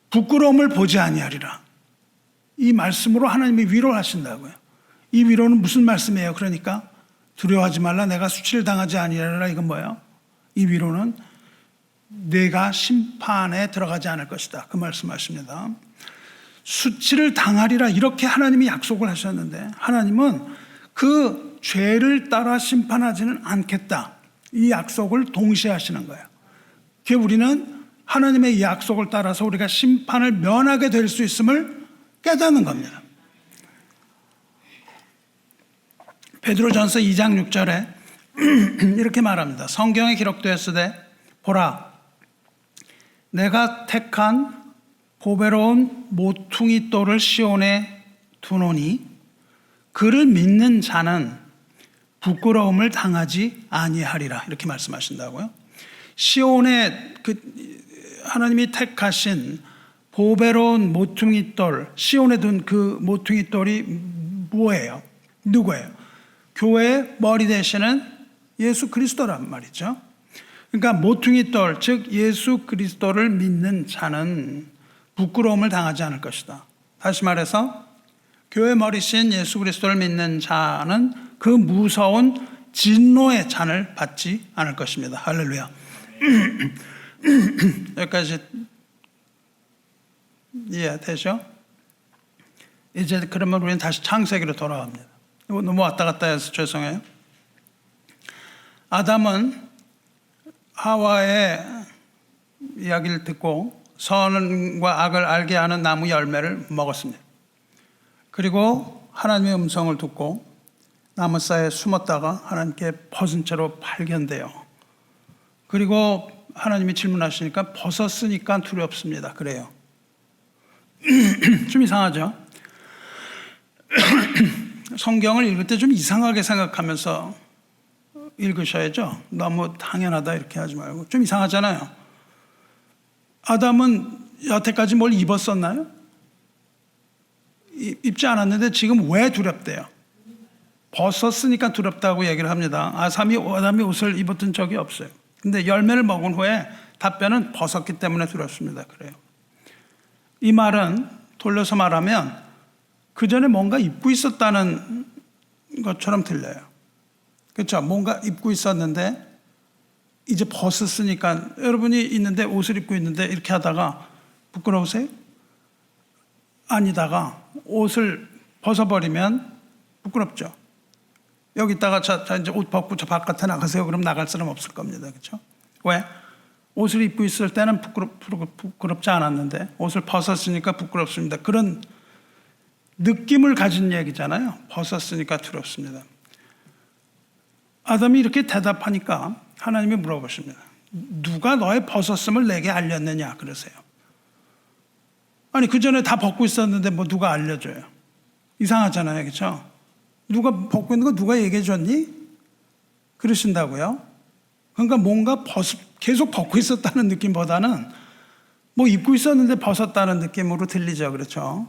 S1: 부끄러움을 보지 아니하리라. 이 말씀으로 하나님이 위로를 하신다고요. 이 위로는 무슨 말씀이에요? 그러니까 두려워하지 말라. 내가 수치를 당하지 아니하리라. 이건 뭐예요? 이 위로는 내가 심판에 들어가지 않을 것이다. 그 말씀하십니다. 수치를 당하리라 이렇게 하나님이 약속을 하셨는데 하나님은 그 죄를 따라 심판하지는 않겠다. 이 약속을 동시에 하시는 거예요. 그게 우리는 하나님의 이 약속을 따라서 우리가 심판을 면하게 될 수 있음을 깨닫는 겁니다. 베드로전서 2장 6절에 이렇게 말합니다. 성경에 기록되었으되 보라 내가 택한 보배로운 모퉁이 돌을 시온에 두노니 그를 믿는 자는 부끄러움을 당하지 아니하리라. 이렇게 말씀하신다고요. 시온에 하나님이 택하신 보배로운 모퉁이 돌, 시온에 둔 그 모퉁이 돌이 뭐예요? 누구예요? 교회의 머리 되시는 예수 그리스도란 말이죠. 그러니까 모퉁이 돌, 즉 예수 그리스도를 믿는 자는 부끄러움을 당하지 않을 것이다. 다시 말해서 교회 머리신 예수 그리스도를 믿는 자는 그 무서운 진노의 잔을 받지 않을 것입니다. 할렐루야. 여기까지 이해되죠? 이제 그러면 우리는 다시 창세기로 돌아갑니다. 너무 왔다 갔다 해서 죄송해요. 아담은 하와의 이야기를 듣고 선과 악을 알게 하는 나무 열매를 먹었습니다. 그리고 하나님의 음성을 듣고 나무 사이에 숨었다가 하나님께 벗은 채로 발견돼요. 그리고 하나님이 질문하시니까 벗었으니까 두렵습니다. 그래요. 좀 이상하죠? 성경을 읽을 때 좀 이상하게 생각하면서 읽으셔야죠. 너무 당연하다 이렇게 하지 말고. 좀 이상하잖아요. 아담은 여태까지 뭘 입었었나요? 입지 않았는데 지금 왜 두렵대요? 벗었으니까 두렵다고 얘기를 합니다. 아담이 옷을 입었던 적이 없어요. 근데 열매를 먹은 후에 답변은 벗었기 때문에 두렵습니다. 그래요. 이 말은 돌려서 말하면 그 전에 뭔가 입고 있었다는 것처럼 들려요. 그렇죠? 뭔가 입고 있었는데 이제 벗었으니까, 여러분이 있는데 옷을 입고 있는데 이렇게 하다가 부끄러우세요? 아니다가 옷을 벗어버리면 부끄럽죠. 여기다가 자 이제 옷 벗고 저 바깥에 나가세요. 그럼 나갈 사람 없을 겁니다. 그렇죠? 왜? 옷을 입고 있을 때는 부끄럽지 않았는데 옷을 벗었으니까 부끄럽습니다. 그런 느낌을 가진 얘기잖아요. 벗었으니까 두렵습니다. 아담이 이렇게 대답하니까 하나님이 물어보십니다. 누가 너의 벗었음을 내게 알렸느냐 그러세요. 아니 그 전에 다 벗고 있었는데 뭐 누가 알려줘요? 이상하잖아요. 그렇죠? 누가 벗고 있는 거 누가 얘기해 줬니? 그러신다고요. 그러니까 뭔가 계속 벗고 있었다는 느낌보다는 뭐 입고 있었는데 벗었다는 느낌으로 들리죠. 그렇죠?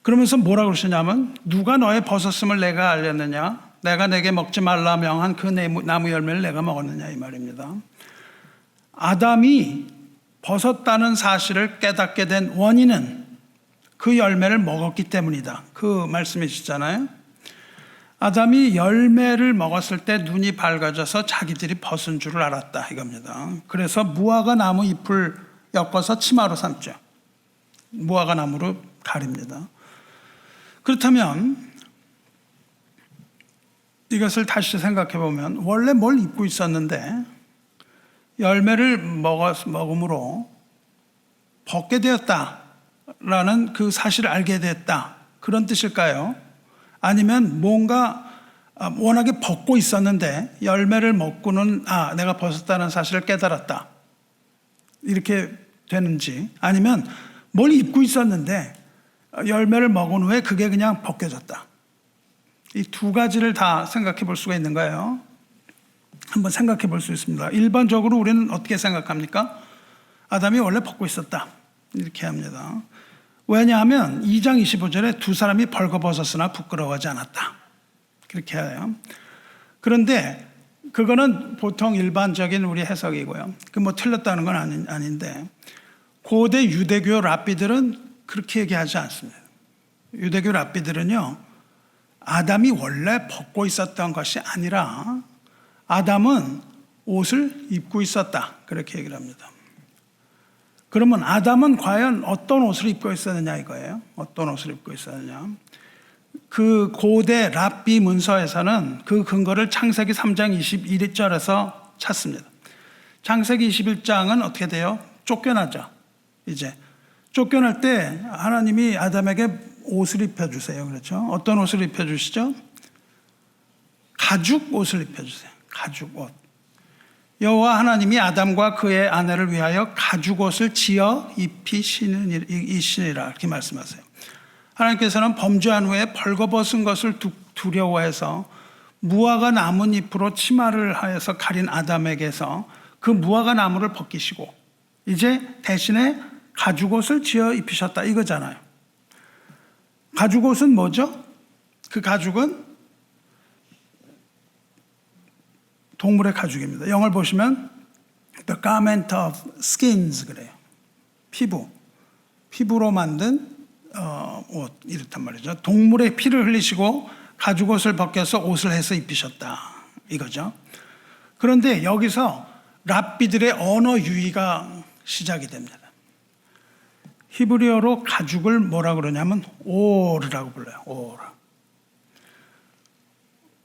S1: 그러면서 뭐라 그러시냐면 누가 너의 벗었음을 내가 알렸느냐? 내가 내게 먹지 말라 명한 그 나무 열매를 내가 먹었느냐 이 말입니다. 아담이 벗었다는 사실을 깨닫게 된 원인은 그 열매를 먹었기 때문이다. 그 말씀이시잖아요. 아담이 열매를 먹었을 때 눈이 밝아져서 자기들이 벗은 줄을 알았다 이겁니다. 그래서 무화과 나무 잎을 엮어서 치마로 삼죠. 무화과 나무로 가립니다. 그렇다면 이것을 다시 생각해 보면 원래 뭘 입고 있었는데 열매를 먹음으로 벗게 되었다라는 그 사실을 알게 됐다. 그런 뜻일까요? 아니면 뭔가 워낙에 벗고 있었는데 열매를 먹고는 내가 벗었다는 사실을 깨달았다. 이렇게 되는지, 아니면 뭘 입고 있었는데 열매를 먹은 후에 그게 그냥 벗겨졌다. 이 두 가지를 다 생각해 볼 수가 있는 거예요. 한번 생각해 볼 수 있습니다. 일반적으로 우리는 어떻게 생각합니까? 아담이 원래 벗고 있었다. 이렇게 합니다. 왜냐하면 2장 25절에 두 사람이 벌거벗었으나 부끄러워하지 않았다. 그렇게 해요. 그런데 그거는 보통 일반적인 우리 해석이고요. 그 뭐 틀렸다는 건 아닌데 고대 유대교 랍비들은 그렇게 얘기하지 않습니다. 유대교 랍비들은요, 아담이 원래 벗고 있었던 것이 아니라 아담은 옷을 입고 있었다. 그렇게 얘기를 합니다. 그러면 아담은 과연 어떤 옷을 입고 있었느냐 이거예요. 어떤 옷을 입고 있었느냐. 그 고대 랍비 문서에서는 그 근거를 창세기 3장 21절에서 찾습니다. 창세기 21장은 어떻게 돼요? 쫓겨나죠. 이제 쫓겨날 때 하나님이 아담에게 옷을 입혀주세요. 그렇죠? 어떤 옷을 입혀주시죠? 가죽 옷을 입혀주세요. 가죽 옷. 여호와 하나님이 아담과 그의 아내를 위하여 가죽 옷을 지어 입히시니라 이렇게 말씀하세요. 하나님께서는 범죄한 후에 벌거벗은 것을 두려워해서 무화과 나뭇잎으로 치마를 하여서 가린 아담에게서 그 무화과 나무를 벗기시고 이제 대신에 가죽 옷을 지어 입히셨다 이거잖아요. 가죽 옷은 뭐죠? 그 가죽은 동물의 가죽입니다. 영어를 보시면 The garment of skins 그래요. 피부로 만든 옷 이렇단 말이죠. 동물의 피를 흘리시고 가죽 옷을 벗겨서 옷을 해서 입히셨다 이거죠. 그런데 여기서 랍비들의 언어 유희가 시작이 됩니다. 히브리어로 가죽을 뭐라 그러냐면 오르라고 불러요. 오르.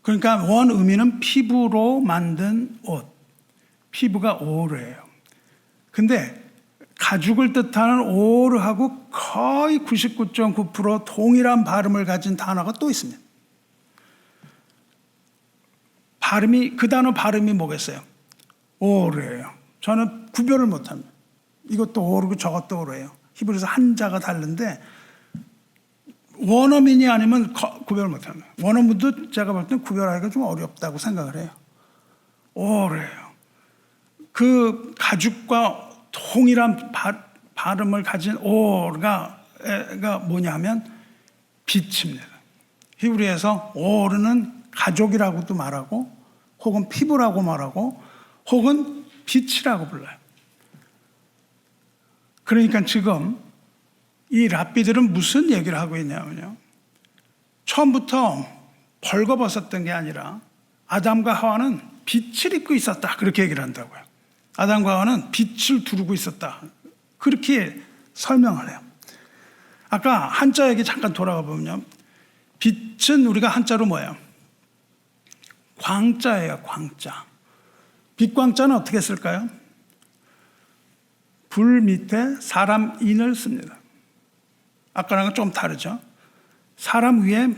S1: 그러니까 원 의미는 피부로 만든 옷. 피부가 오르예요. 근데 가죽을 뜻하는 오르하고 거의 99.9% 동일한 발음을 가진 단어가 또 있습니다. 그 단어 발음이 뭐겠어요? 오르예요. 저는 구별을 못합니다. 이것도 오르고 저것도 오르예요. 히브리서 한자가 다른데 원어민이 아니면 구별을 못합니다. 원어민도 제가 볼 때는 구별하기가 좀 어렵다고 생각을 해요. 오르예요. 그 가죽과 동일한 발음을 가진 오르가 뭐냐면 빛입니다. 히브리에서 오르는 가족이라고도 말하고 혹은 피부라고 말하고 혹은 빛이라고 불러요. 그러니까 지금 이 랍비들은 무슨 얘기를 하고 있냐면요. 처음부터 벌거벗었던 게 아니라 아담과 하와는 빛을 입고 있었다. 그렇게 얘기를 한다고요. 아담과 하와는 빛을 두르고 있었다. 그렇게 설명을 해요. 아까 한자 얘기 잠깐 돌아가 보면요. 빛은 우리가 한자로 뭐예요? 광자예요. 광자. 빛광자는 어떻게 쓸까요? 불 밑에 사람 인을 씁니다. 아까랑 좀 다르죠. 사람 위에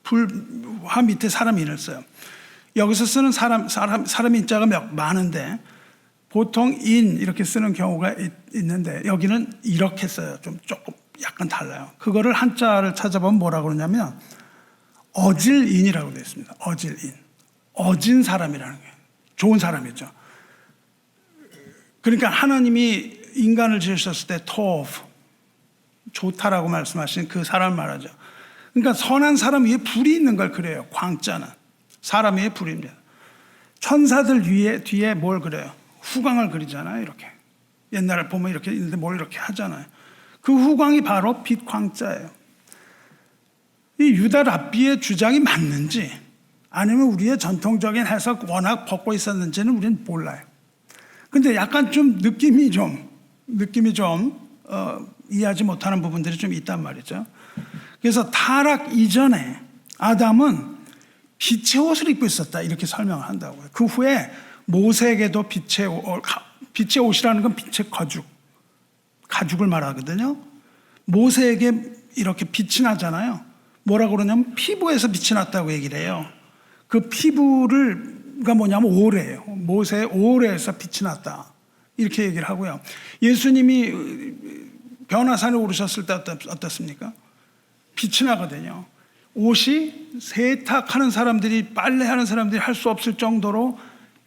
S1: 불화 밑에 사람 인을 써요. 여기서 쓰는 사람 인자가 많은데 보통 인 이렇게 쓰는 경우가 있는데 여기는 이렇게 써요. 조금 약간 달라요. 그거를 한자를 찾아보면 뭐라고 그러냐면 어질인이라고 되어 있습니다. 어질인. 어진 사람이라는 거예요. 좋은 사람이죠. 그러니까 하나님이 인간을 지으셨을 때 토브, 좋다라고 말씀하신 그 사람을 말하죠. 그러니까 선한 사람 위에 불이 있는 걸 그래요. 광자는. 사람 위에 불입니다. 천사들 뒤에 뭘 그려요? 후광을 그리잖아요. 이렇게. 옛날에 보면 이렇게 있는데 뭘 이렇게 하잖아요. 그 후광이 바로 빛 광자예요. 이 유다 랍비의 주장이 맞는지 아니면 우리의 전통적인 해석 워낙 벗고 있었는지는 우리는 몰라요. 근데 약간 좀 느낌이 좀 이해하지 못하는 부분들이 좀 있단 말이죠. 그래서 타락 이전에 아담은 빛의 옷을 입고 있었다 이렇게 설명을 한다고요. 그 후에 모세에게도 빛의 옷이라는 건 빛의 가죽을 말하거든요. 모세에게 이렇게 빛이 나잖아요. 뭐라고 그러냐면 피부에서 빛이 났다고 얘기를 해요. 그 피부가 뭐냐면 오레예요. 모세의 오레에서 빛이 났다. 이렇게 얘기를 하고요. 예수님이 변화산에 오르셨을 때 어떻습니까? 빛이 나거든요. 옷이 세탁하는 사람들이 빨래하는 사람들이 할 수 없을 정도로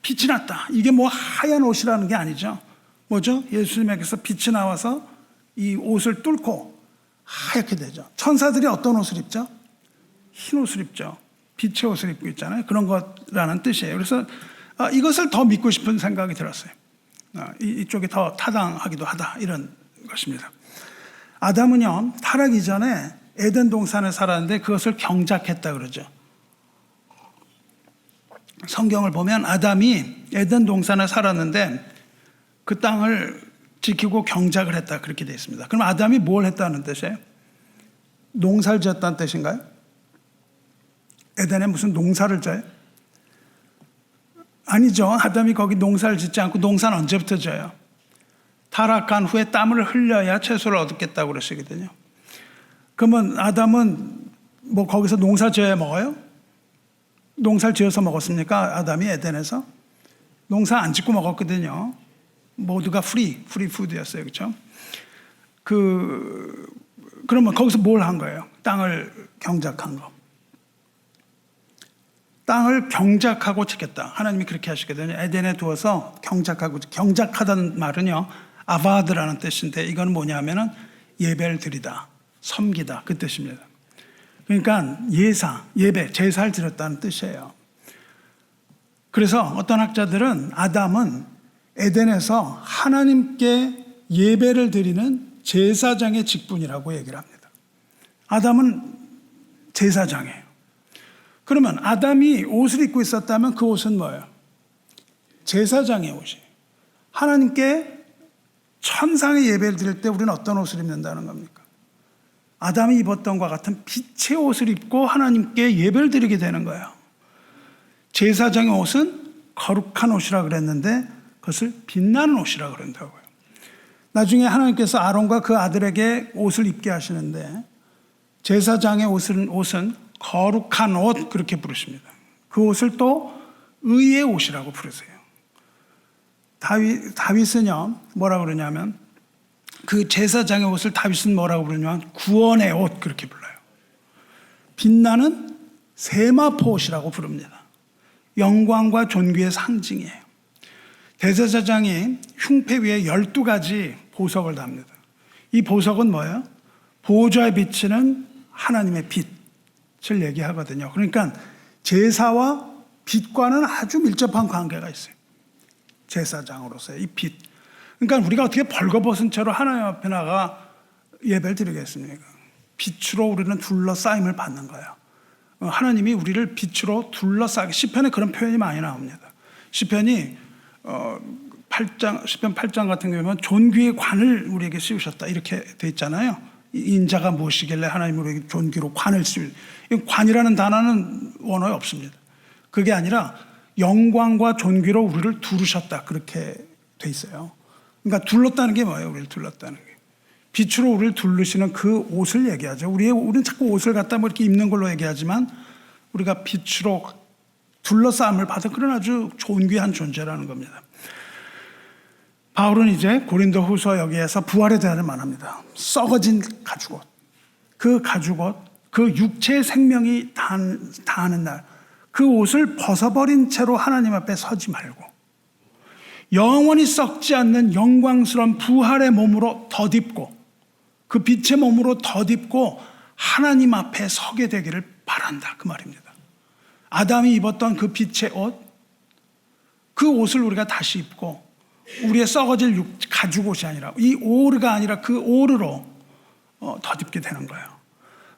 S1: 빛이 났다. 이게 뭐 하얀 옷이라는 게 아니죠. 뭐죠? 예수님에게서 빛이 나와서 이 옷을 뚫고 하얗게 되죠. 천사들이 어떤 옷을 입죠? 흰 옷을 입죠. 빛의 옷을 입고 있잖아요. 그런 거라는 뜻이에요. 그래서 이것을 더 믿고 싶은 생각이 들었어요. 이쪽이 더 타당하기도 하다 이런 것입니다. 아담은요 타락 이전에 에덴 동산에 살았는데 그것을 경작했다 그러죠. 성경을 보면 아담이 에덴 동산에 살았는데 그 땅을 지키고 경작을 했다 그렇게 되어 있습니다. 그럼 아담이 뭘 했다는 뜻이에요? 농사를 지었다는 뜻인가요? 에덴에 무슨 농사를 져요? 아니죠. 아담이 거기 농사를 짓지 않고 농사는 언제부터 져요? 타락한 후에 땀을 흘려야 채소를 얻겠다고 그러시거든요. 그러면 아담은 뭐 거기서 농사 지어야 먹어요? 농사를 지어서 먹었습니까? 아담이 에덴에서? 농사 안 짓고 먹었거든요. 모두가 프리 푸드였어요. 그렇죠? 그러면 거기서 뭘 한 거예요? 땅을 경작한 거. 땅을 경작하고 지켰다. 하나님이 그렇게 하시거든요. 에덴에 두어서 경작하다는 말은요, 아바드라는 뜻인데, 이건 뭐냐면은 예배를 드리다, 섬기다, 그 뜻입니다. 그러니까 예배, 제사를 드렸다는 뜻이에요. 그래서 어떤 학자들은 아담은 에덴에서 하나님께 예배를 드리는 제사장의 직분이라고 얘기를 합니다. 아담은 제사장이에요. 그러면 아담이 옷을 입고 있었다면 그 옷은 뭐예요? 제사장의 옷이에요. 하나님께 천상의 예배를 드릴 때 우리는 어떤 옷을 입는다는 겁니까? 아담이 입었던 것과 같은 빛의 옷을 입고 하나님께 예배를 드리게 되는 거예요. 제사장의 옷은 거룩한 옷이라 그랬는데 그것을 빛나는 옷이라 그런다고요. 나중에 하나님께서 아론과 그 아들에게 옷을 입게 하시는데 제사장의 옷은 거룩한 옷 그렇게 부르십니다. 그 옷을 또 의의 옷이라고 부르세요. 다윗은요 뭐라 그러냐면 그 제사장의 옷을 다윗은 뭐라고 부르냐면 구원의 옷 그렇게 불러요. 빛나는 세마포 옷이라고 부릅니다. 영광과 존귀의 상징이에요. 대제사장이 흉패 위에 12가지 보석을 답니다. 이 보석은 뭐예요? 보좌에 비치는 하나님의 빛을 얘기하거든요. 그러니까 제사와 빛과는 아주 밀접한 관계가 있어요. 제사장으로서의 이 빛. 그러니까 우리가 어떻게 벌거벗은 채로 하나님 앞에 나가 예배를 드리겠습니까? 빛으로 우리는 둘러싸임을 받는 거예요. 하나님이 우리를 빛으로 둘러싸게, 시편에 그런 표현이 많이 나옵니다. 시편이 10편 8장 같은 경우에 보면 존귀의 관을 우리에게 씌우셨다 이렇게 돼 있잖아요. 인자가 무엇이길래 하나님이 우리에게 존귀로 관을 씌우. 관이라는 단어는 원어에 없습니다. 그게 아니라 영광과 존귀로 우리를 두르셨다 그렇게 돼 있어요. 그러니까 둘렀다는 게 뭐예요? 우리를 둘렀다는 게. 빛으로 우리를 두르시는 그 옷을 얘기하죠. 우리는 자꾸 옷을 갖다 뭐 이렇게 입는 걸로 얘기하지만 우리가 빛으로 둘러싸임을 받은 그런 아주 존귀한 존재라는 겁니다. 바울은 이제 고린도후서 여기에서 부활에 대한 말합니다. 썩어진 가죽옷, 그 가죽옷, 그 육체의 생명이 다하는 날, 그 옷을 벗어버린 채로 하나님 앞에 서지 말고 영원히 썩지 않는 영광스러운 부활의 몸으로 덧입고 그 빛의 몸으로 덧입고 하나님 앞에 서게 되기를 바란다 그 말입니다. 아담이 입었던 그 빛의 옷, 그 옷을 우리가 다시 입고 우리의 썩어질 가죽옷이 아니라 이 오르가 아니라 그 오르로 덧입게 되는 거예요.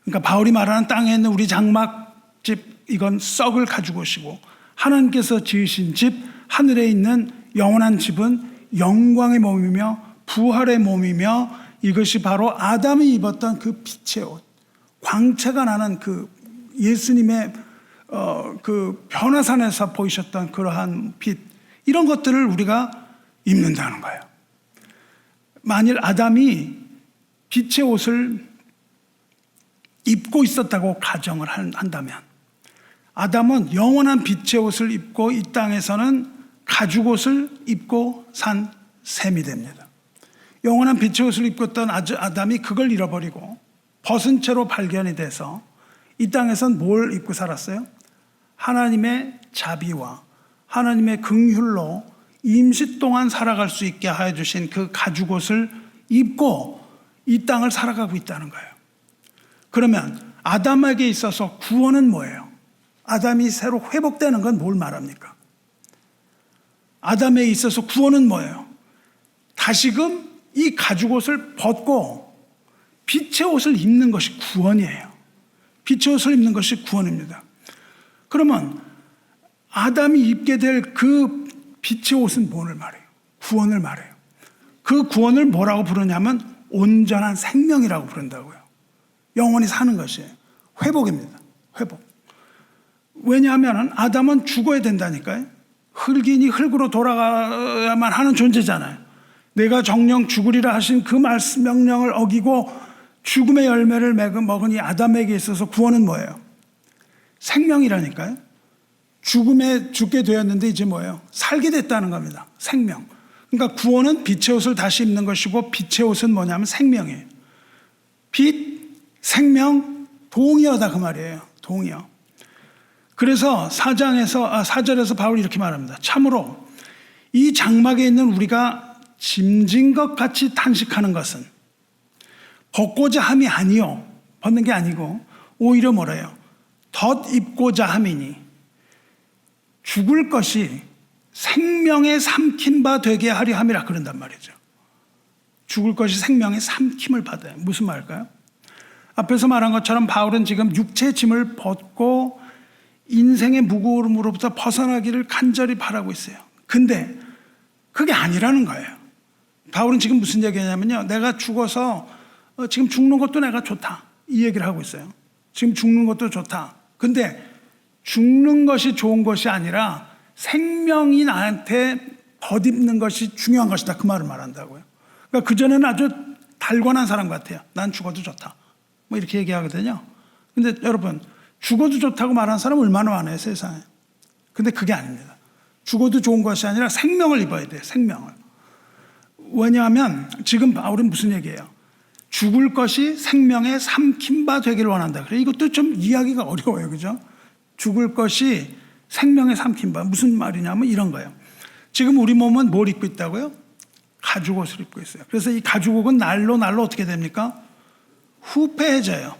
S1: 그러니까 바울이 말하는 땅에 있는 우리 장막집 이건 썩을 가죽옷이고 하나님께서 지으신 집 하늘에 있는 영원한 집은 영광의 몸이며 부활의 몸이며 이것이 바로 아담이 입었던 그 빛의 옷, 광채가 나는 그 예수님의 그 변화산에서 보이셨던 그러한 빛, 이런 것들을 우리가 입는다는 거예요. 만일 아담이 빛의 옷을 입고 있었다고 가정을 한다면 아담은 영원한 빛의 옷을 입고 이 땅에서는 가죽옷을 입고 산 셈이 됩니다. 영원한 빛의 옷을 입고 있던 아담이 그걸 잃어버리고 벗은 채로 발견이 돼서 이 땅에선 뭘 입고 살았어요? 하나님의 자비와 하나님의 긍휼로 임시 동안 살아갈 수 있게 하여 주신 그 가죽옷을 입고 이 땅을 살아가고 있다는 거예요. 그러면 아담에게 있어서 구원은 뭐예요? 아담이 새로 회복되는 건 뭘 말합니까? 아담에 있어서 구원은 뭐예요? 다시금 이 가죽옷을 벗고 빛의 옷을 입는 것이 구원이에요. 빛의 옷을 입는 것이 구원입니다. 그러면 아담이 입게 될 그 빛의 옷은 뭐를 말해요? 구원을 말해요. 그 구원을 뭐라고 부르냐면 온전한 생명이라고 부른다고요. 영원히 사는 것이에요. 회복입니다. 회복. 왜냐하면 아담은 죽어야 된다니까요. 흙이니 흙으로 돌아가야만 하는 존재잖아요. 내가 정령 죽으리라 하신 그 말씀 명령을 어기고 죽음의 열매를 먹은 이 아담에게 있어서 구원은 뭐예요? 생명이라니까요. 죽게 되었는데 이제 뭐예요? 살게 됐다는 겁니다. 생명. 그러니까 구원은 빛의 옷을 다시 입는 것이고, 빛의 옷은 뭐냐면 생명이에요. 빛, 생명, 동의어다 그 말이에요. 동의어. 그래서 4절에서 바울이 이렇게 말합니다. 참으로 이 장막에 있는 우리가 짐진 것 같이 탄식하는 것은 벗고자 함이 아니요, 벗는 게 아니고 오히려 뭐래요? 덧입고자 함이니 죽을 것이 생명에 삼킨 바 되게 하려 함이라 그런단 말이죠. 죽을 것이 생명에 삼킴을 받아요. 무슨 말일까요? 앞에서 말한 것처럼 바울은 지금 육체의 짐을 벗고 인생의 무거움으로부터 벗어나기를 간절히 바라고 있어요. 근데 그게 아니라는 거예요. 바울은 지금 무슨 얘기냐면요, 내가 죽어서 지금 죽는 것도 내가 좋다, 이 얘기를 하고 있어요. 지금 죽는 것도 좋다. 근데 죽는 것이 좋은 것이 아니라 생명이 나한테 덧입는 것이 중요한 것이다, 그 말을 말한다고요. 그러니까 그전에는 아주 달관한 사람 같아요. 난 죽어도 좋다, 뭐 이렇게 얘기하거든요. 근데 여러분, 죽어도 좋다고 말하는 사람 얼마나 많아요, 세상에. 근데 그게 아닙니다. 죽어도 좋은 것이 아니라 생명을 입어야 돼요, 생명을. 왜냐하면 지금 바울은 무슨 얘기예요? 죽을 것이 생명에 삼킨 바 되기를 원한다. 그래, 이것도 좀 이해하기가 어려워요, 그죠? 죽을 것이 생명에 삼킨 바. 무슨 말이냐면 이런 거예요. 지금 우리 몸은 뭘 입고 있다고요? 가죽옷을 입고 있어요. 그래서 이 가죽옷은 날로 어떻게 됩니까? 후패해져요.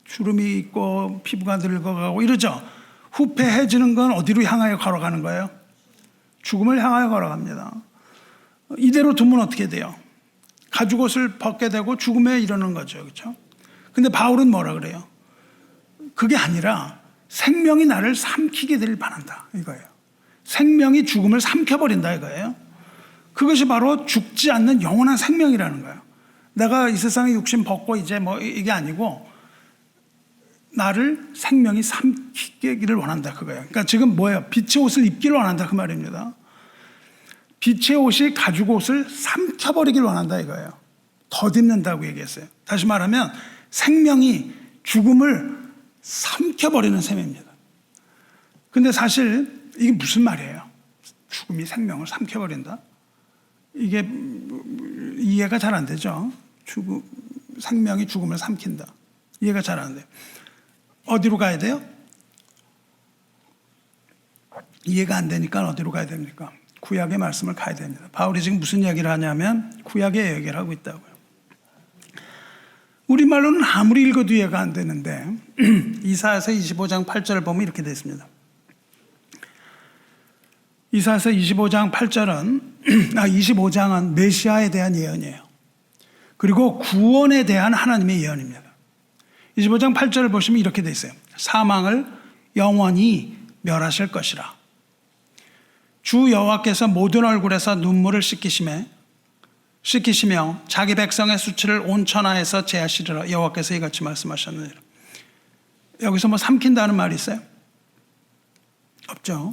S1: 주름이 있고 피부가 늙어가고 이러죠. 후패해지는 건 어디로 향하여 걸어가는 거예요? 죽음을 향하여 걸어갑니다. 이대로 두면 어떻게 돼요? 가죽옷을 벗게 되고 죽음에 이르는 거죠, 그렇죠? 근데 바울은 뭐라 그래요? 그게 아니라 생명이 나를 삼키게 되길 바란다, 이거예요. 생명이 죽음을 삼켜버린다, 이거예요. 그것이 바로 죽지 않는 영원한 생명이라는 거예요. 내가 이 세상에 육신 벗고 이제 뭐 이게 아니고 나를 생명이 삼키기를 원한다, 그거예요. 그러니까 지금 뭐예요? 빛의 옷을 입기를 원한다, 그 말입니다. 빛의 옷이 가죽 옷을 삼켜버리길 원한다, 이거예요. 덧입는다고 얘기했어요. 다시 말하면 생명이 죽음을 삼켜버리는 셈입니다. 근데 사실 이게 무슨 말이에요? 죽음이 생명을 삼켜버린다? 이게 이해가 잘 안 되죠. 생명이 죽음을 삼킨다. 이해가 잘 안 돼요. 어디로 가야 돼요? 이해가 안 되니까 어디로 가야 됩니까? 구약의 말씀을 가야 됩니다. 바울이 지금 무슨 얘기를 하냐면 구약의 얘기를 하고 있다고요. 우리말로는 아무리 읽어도 이해가 안 되는데 이사야서 25장 8절을 보면 이렇게 되어 있습니다. 이사야서 25장은 메시아에 대한 예언이에요. 그리고 구원에 대한 하나님의 예언입니다. 25장 8절을 보시면 이렇게 되어 있어요. 사망을 영원히 멸하실 것이라. 주 여호와께서 모든 얼굴에서 눈물을 씻기시며 자기 백성의 수치를 온 천하에서 제하시리라. 여호와께서 이같이 말씀하셨느니라. 여기서 뭐 삼킨다는 말이 있어요? 없죠.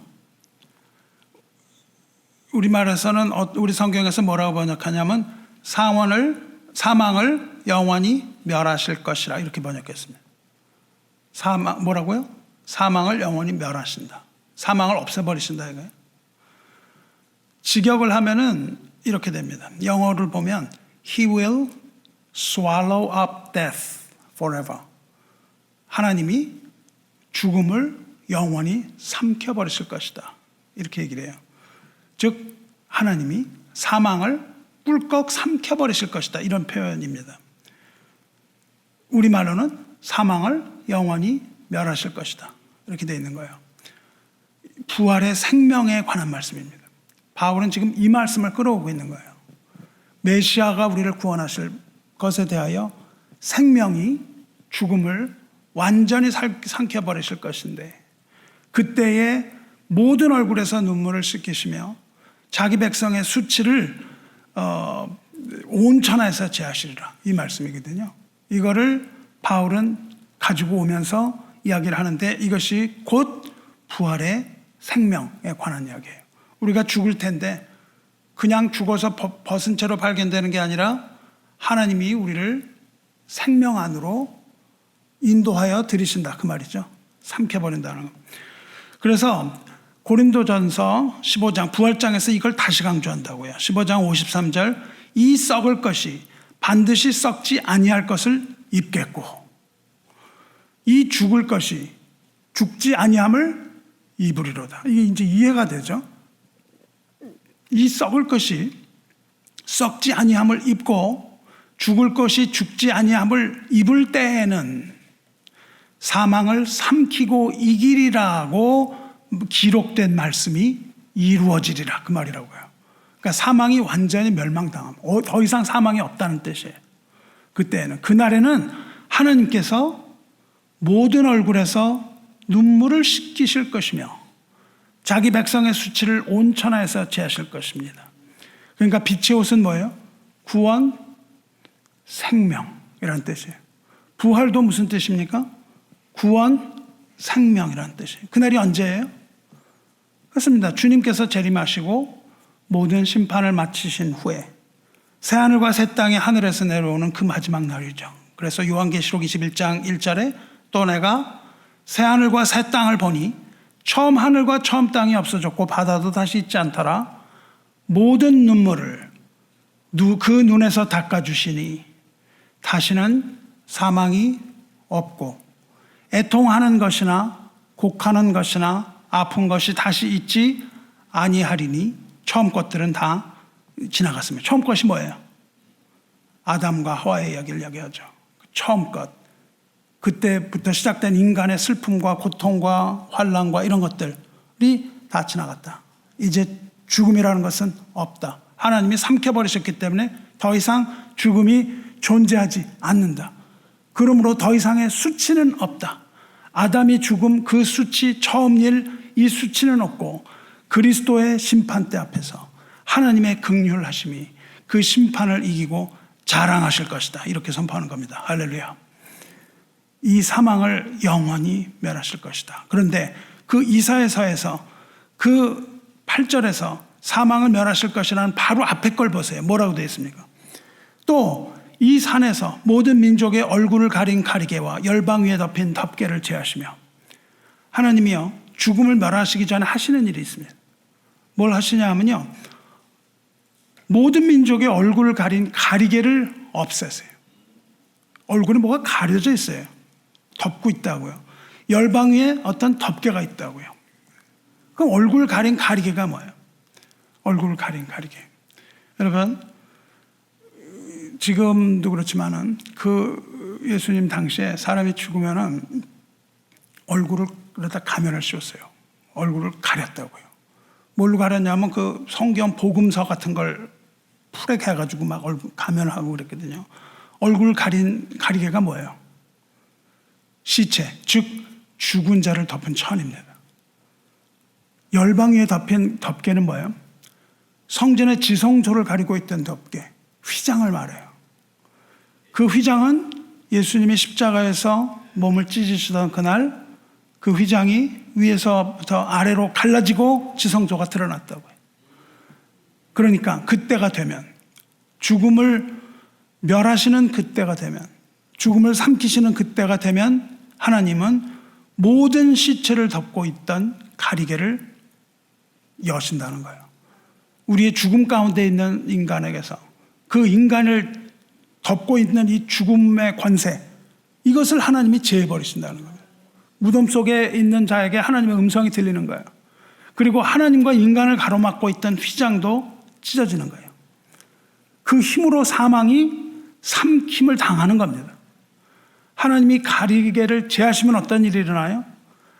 S1: 우리말에서는 우리 성경에서 뭐라고 번역하냐면 사망을 영원히 멸하실 것이라 이렇게 번역했습니다. 뭐라고요? 사망을 영원히 멸하신다. 사망을 없애버리신다 이거예요. 직역을 하면은 이렇게 됩니다. 영어를 보면 He will swallow up death forever. 하나님이 죽음을 영원히 삼켜버리실 것이다. 이렇게 얘기를 해요. 즉 하나님이 사망을 꿀꺽 삼켜버리실 것이다. 이런 표현입니다. 우리말로는 사망을 영원히 멸하실 것이다. 이렇게 되어 있는 거예요. 부활의 생명에 관한 말씀입니다. 바울은 지금 이 말씀을 끌어오고 있는 거예요. 메시아가 우리를 구원하실 것에 대하여 생명이 죽음을 완전히 삼켜버리실 것인데 그때에 모든 얼굴에서 눈물을 씻기시며 자기 백성의 수치를 온 천하에서 제하시리라. 이 말씀이거든요. 이거를 바울은 가지고 오면서 이야기를 하는데 이것이 곧 부활의 생명에 관한 이야기예요. 우리가 죽을 텐데 그냥 죽어서 벗은 채로 발견되는 게 아니라 하나님이 우리를 생명 안으로 인도하여 들이신다 그 말이죠. 삼켜버린다는 거. 그래서 고린도전서 15장 부활장에서 이걸 다시 강조한다고요. 15장 53절 이 썩을 것이 반드시 썩지 아니할 것을 입겠고 이 죽을 것이 죽지 아니함을 입으리로다. 이게 이제 이해가 되죠. 이 썩을 것이 썩지 아니함을 입고 죽을 것이 죽지 아니함을 입을 때에는 사망을 삼키고 이기리라고 기록된 말씀이 이루어지리라 그 말이라고요. 그러니까 사망이 완전히 멸망당함. 더 이상 사망이 없다는 뜻이에요. 그때는 그날에는 하나님께서 모든 얼굴에서 눈물을 씻기실 것이며 자기 백성의 수치를 온 천하에서 제하실 것입니다. 그러니까 빛의 옷은 뭐예요? 구원, 생명이라는 뜻이에요. 부활도 무슨 뜻입니까? 구원, 생명이라는 뜻이에요. 그날이 언제예요? 그렇습니다. 주님께서 재림하시고 모든 심판을 마치신 후에 새하늘과 새 땅이 하늘에서 내려오는 그 마지막 날이죠. 그래서 요한계시록 21장 1절에 또 내가 새하늘과 새 땅을 보니 처음 하늘과 처음 땅이 없어졌고 바다도 다시 있지 않더라. 모든 눈물을 그 눈에서 닦아주시니 다시는 사망이 없고 애통하는 것이나 곡하는 것이나 아픈 것이 다시 있지 아니하리니 처음 것들은 다 지나갔습니다. 처음 것이 뭐예요? 아담과 하와의 이야기를 이야기하죠. 처음 것. 그때부터 시작된 인간의 슬픔과 고통과 환난과 이런 것들이 다 지나갔다. 이제 죽음이라는 것은 없다. 하나님이 삼켜버리셨기 때문에 더 이상 죽음이 존재하지 않는다. 그러므로 더 이상의 수치는 없다. 아담이 죽음 그 수치 처음 일 이 수치는 없고 그리스도의 심판대 앞에서 하나님의 긍휼하심이 그 심판을 이기고 자랑하실 것이다. 이렇게 선포하는 겁니다. 할렐루야. 이 사망을 영원히 멸하실 것이다. 그런데 그 이사야서에서 그 8절에서 사망을 멸하실 것이라는 바로 앞에 걸 보세요. 뭐라고 되어 있습니까? 또 이 산에서 모든 민족의 얼굴을 가린 가리개와 열방 위에 덮인 덮개를 제하시며 하나님이요 죽음을 멸하시기 전에 하시는 일이 있습니다. 뭘 하시냐 하면요 모든 민족의 얼굴을 가린 가리개를 없애세요. 얼굴에 뭐가 가려져 있어요. 덮고 있다고요. 열방 위에 어떤 덮개가 있다고요. 그럼 얼굴 가린 가리개가 뭐예요? 얼굴을 가린 가리개. 여러분 지금도 그렇지만은 그 예수님 당시에 사람이 죽으면은 얼굴을 그러다 가면을 씌웠어요. 얼굴을 가렸다고요. 뭘로 가렸냐면 그 성경 복음서 같은 걸 풀에 해가지고 막 가면을 하고 그랬거든요. 얼굴 가린 가리개가 뭐예요? 시체, 즉 죽은 자를 덮은 천입니다. 열방 위에 덮인 덮개는 뭐예요? 성전의 지성소를 가리고 있던 덮개, 휘장을 말해요. 그 휘장은 예수님이 십자가에서 몸을 찢으시던 그날 그 휘장이 위에서부터 아래로 갈라지고 지성소가 드러났다고요. 그러니까 그때가 되면 죽음을 멸하시는 그때가 되면 죽음을 삼키시는 그때가 되면 하나님은 모든 시체를 덮고 있던 가리개를 여신다는 거예요. 우리의 죽음 가운데 있는 인간에게서 그 인간을 덮고 있는 이 죽음의 권세 이것을 하나님이 제해버리신다는 거예요. 무덤 속에 있는 자에게 하나님의 음성이 들리는 거예요. 그리고 하나님과 인간을 가로막고 있던 휘장도 찢어지는 거예요. 그 힘으로 사망이 삼킴을 당하는 겁니다. 하나님이 가리개를 제하시면 어떤 일이 일어나요?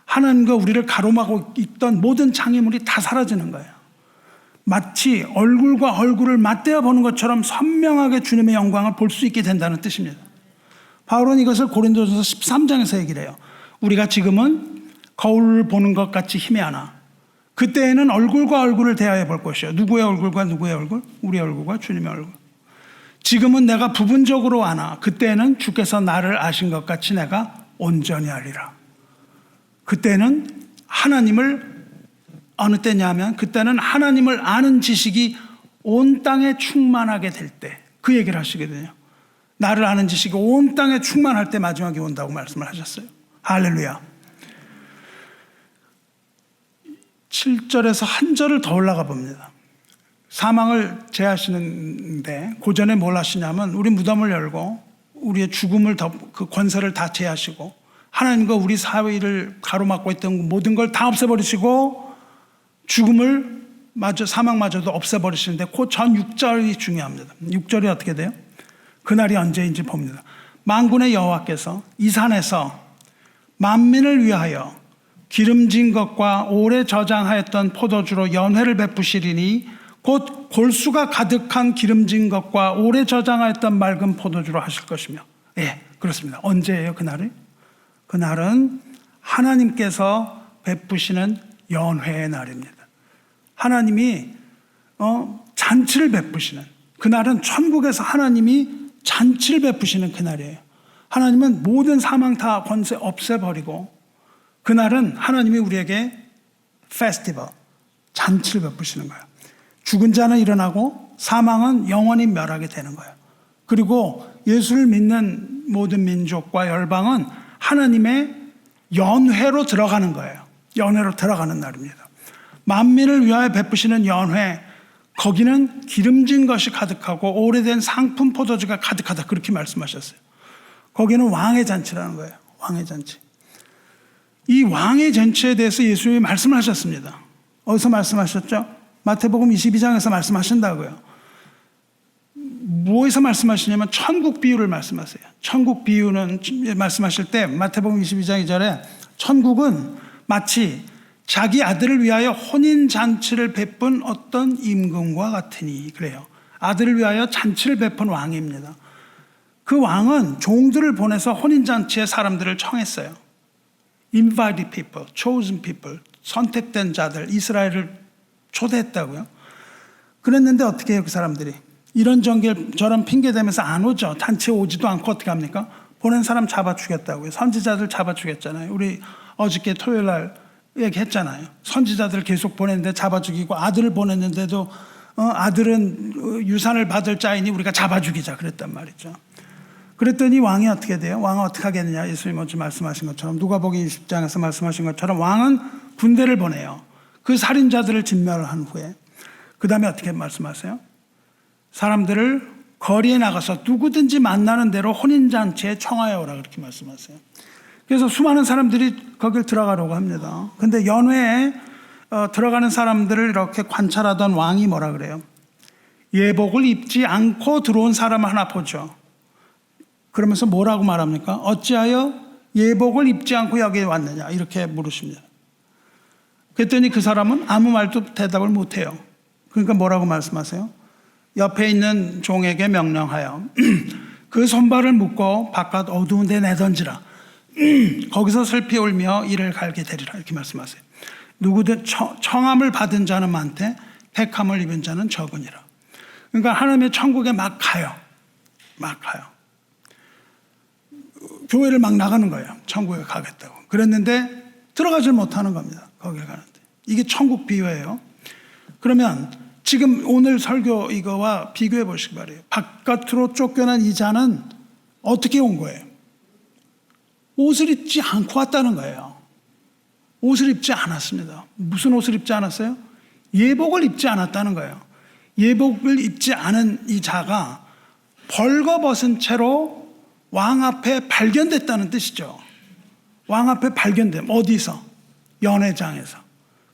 S1: 하나님과 우리를 가로막고 있던 모든 장애물이 다 사라지는 거예요. 마치 얼굴과 얼굴을 맞대어 보는 것처럼 선명하게 주님의 영광을 볼 수 있게 된다는 뜻입니다. 바울은 이것을 고린도전서 13장에서 얘기를 해요. 우리가 지금은 거울을 보는 것 같이 희미하나 그때에는 얼굴과 얼굴을 대하여 볼 것이요. 누구의 얼굴과 누구의 얼굴? 우리의 얼굴과 주님의 얼굴. 지금은 내가 부분적으로 아나 그때는 주께서 나를 아신 것 같이 내가 온전히 알리라. 그때는 하나님을 어느 때냐면 그때는 하나님을 아는 지식이 온 땅에 충만하게 될 때 그 얘기를 하시거든요. 나를 아는 지식이 온 땅에 충만할 때 마지막에 온다고 말씀을 하셨어요. 할렐루야. 7절에서 한 절을 더 올라가 봅니다. 사망을 제하시는데 그 전에 뭘 하시냐면 우리 무덤을 열고 우리의 죽음을 그 권세를 다 제하시고 하나님과 우리 사회를 가로막고 있던 모든 걸 다 없애버리시고 죽음을 사망마저도 없애버리시는데 그 전 6절이 중요합니다. 6절이 어떻게 돼요? 그날이 언제인지 봅니다. 만군의 여호와께서 이 산에서 만민을 위하여 기름진 것과 오래 저장하였던 포도주로 연회를 베푸시리니 곧 골수가 가득한 기름진 것과 오래 저장하였던 맑은 포도주로 하실 것이며. 예, 그렇습니다. 언제예요 그날이? 그날은 하나님께서 베푸시는 연회의 날입니다. 하나님이 잔치를 베푸시는, 그날은 천국에서 하나님이 잔치를 베푸시는 그날이에요. 하나님은 모든 사망 다 권세 없애버리고 그날은 하나님이 우리에게 페스티벌, 잔치를 베푸시는 거예요. 죽은 자는 일어나고 사망은 영원히 멸하게 되는 거예요. 그리고 예수를 믿는 모든 민족과 열방은 하나님의 연회로 들어가는 거예요. 연회로 들어가는 날입니다. 만민을 위하여 베푸시는 연회, 거기는 기름진 것이 가득하고 오래된 상품 포도주가 가득하다, 그렇게 말씀하셨어요. 거기는 왕의 잔치라는 거예요. 왕의 잔치. 이 왕의 잔치에 대해서 예수님이 말씀을 하셨습니다. 어디서 말씀하셨죠? 마태복음 22장에서 말씀하신다고요. 뭐에서 말씀하시냐면 천국 비유를 말씀하세요. 천국 비유는 말씀하실 때 마태복음 22장 2절에 천국은 마치 자기 아들을 위하여 혼인잔치를 베푼 어떤 임금과 같으니, 그래요. 아들을 위하여 잔치를 베푼 왕입니다. 그 왕은 종들을 보내서 혼인잔치에 사람들을 청했어요. Invited people, chosen people, 선택된 자들, 이스라엘을 초대했다고요. 그랬는데 어떻게 해요 그 사람들이? 이런 저런 핑계 대면서 안 오죠. 잔치에 오지도 않고 어떻게 합니까? 보낸 사람 잡아 죽였다고요. 선지자들 잡아 죽였잖아요. 우리 어저께 토요일 날 얘기했잖아요. 선지자들 계속 보냈는데 잡아 죽이고, 아들을 보냈는데도 아들은 유산을 받을 자이니 우리가 잡아 죽이자 그랬단 말이죠. 그랬더니 왕이 어떻게 돼요? 왕은 어떻게 하겠느냐? 예수님 먼저 말씀하신 것처럼, 누가복음 20장에서 말씀하신 것처럼 왕은 군대를 보내요. 그 살인자들을 진멸한 후에 그 다음에 어떻게 말씀하세요? 사람들을 거리에 나가서 누구든지 만나는 대로 혼인잔치에 청하여 오라, 그렇게 말씀하세요. 그래서 수많은 사람들이 거길 들어가려고 합니다. 근데 연회에 들어가는 사람들을 이렇게 관찰하던 왕이 뭐라 그래요? 예복을 입지 않고 들어온 사람 하나 보죠. 그러면서 뭐라고 말합니까? 어찌하여 예복을 입지 않고 여기에 왔느냐, 이렇게 물으십니다. 그랬더니 그 사람은 아무 말도 대답을 못해요. 그러니까 뭐라고 말씀하세요? 옆에 있는 종에게 명령하여 그 손발을 묶고 바깥 어두운 데 내던지라. 거기서 슬피 울며 이를 갈게 되리라, 이렇게 말씀하세요. 누구든 청함을 받은 자는 많되 택함을 입은 자는 적으니라. 그러니까 하나님의 천국에 막 가요. 막 가요. 교회를 막 나가는 거예요. 천국에 가겠다고. 그랬는데 들어가질 못하는 겁니다. 거기에 가는데. 이게 천국 비유예요. 그러면 지금 오늘 설교 이거와 비교해 보시기 바래요. 바깥으로 쫓겨난 이 자는 어떻게 온 거예요? 옷을 입지 않고 왔다는 거예요. 옷을 입지 않았습니다. 무슨 옷을 입지 않았어요? 예복을 입지 않았다는 거예요. 예복을 입지 않은 이 자가 벌거벗은 채로 왕 앞에 발견됐다는 뜻이죠. 왕 앞에 발견됨. 어디서? 연회장에서.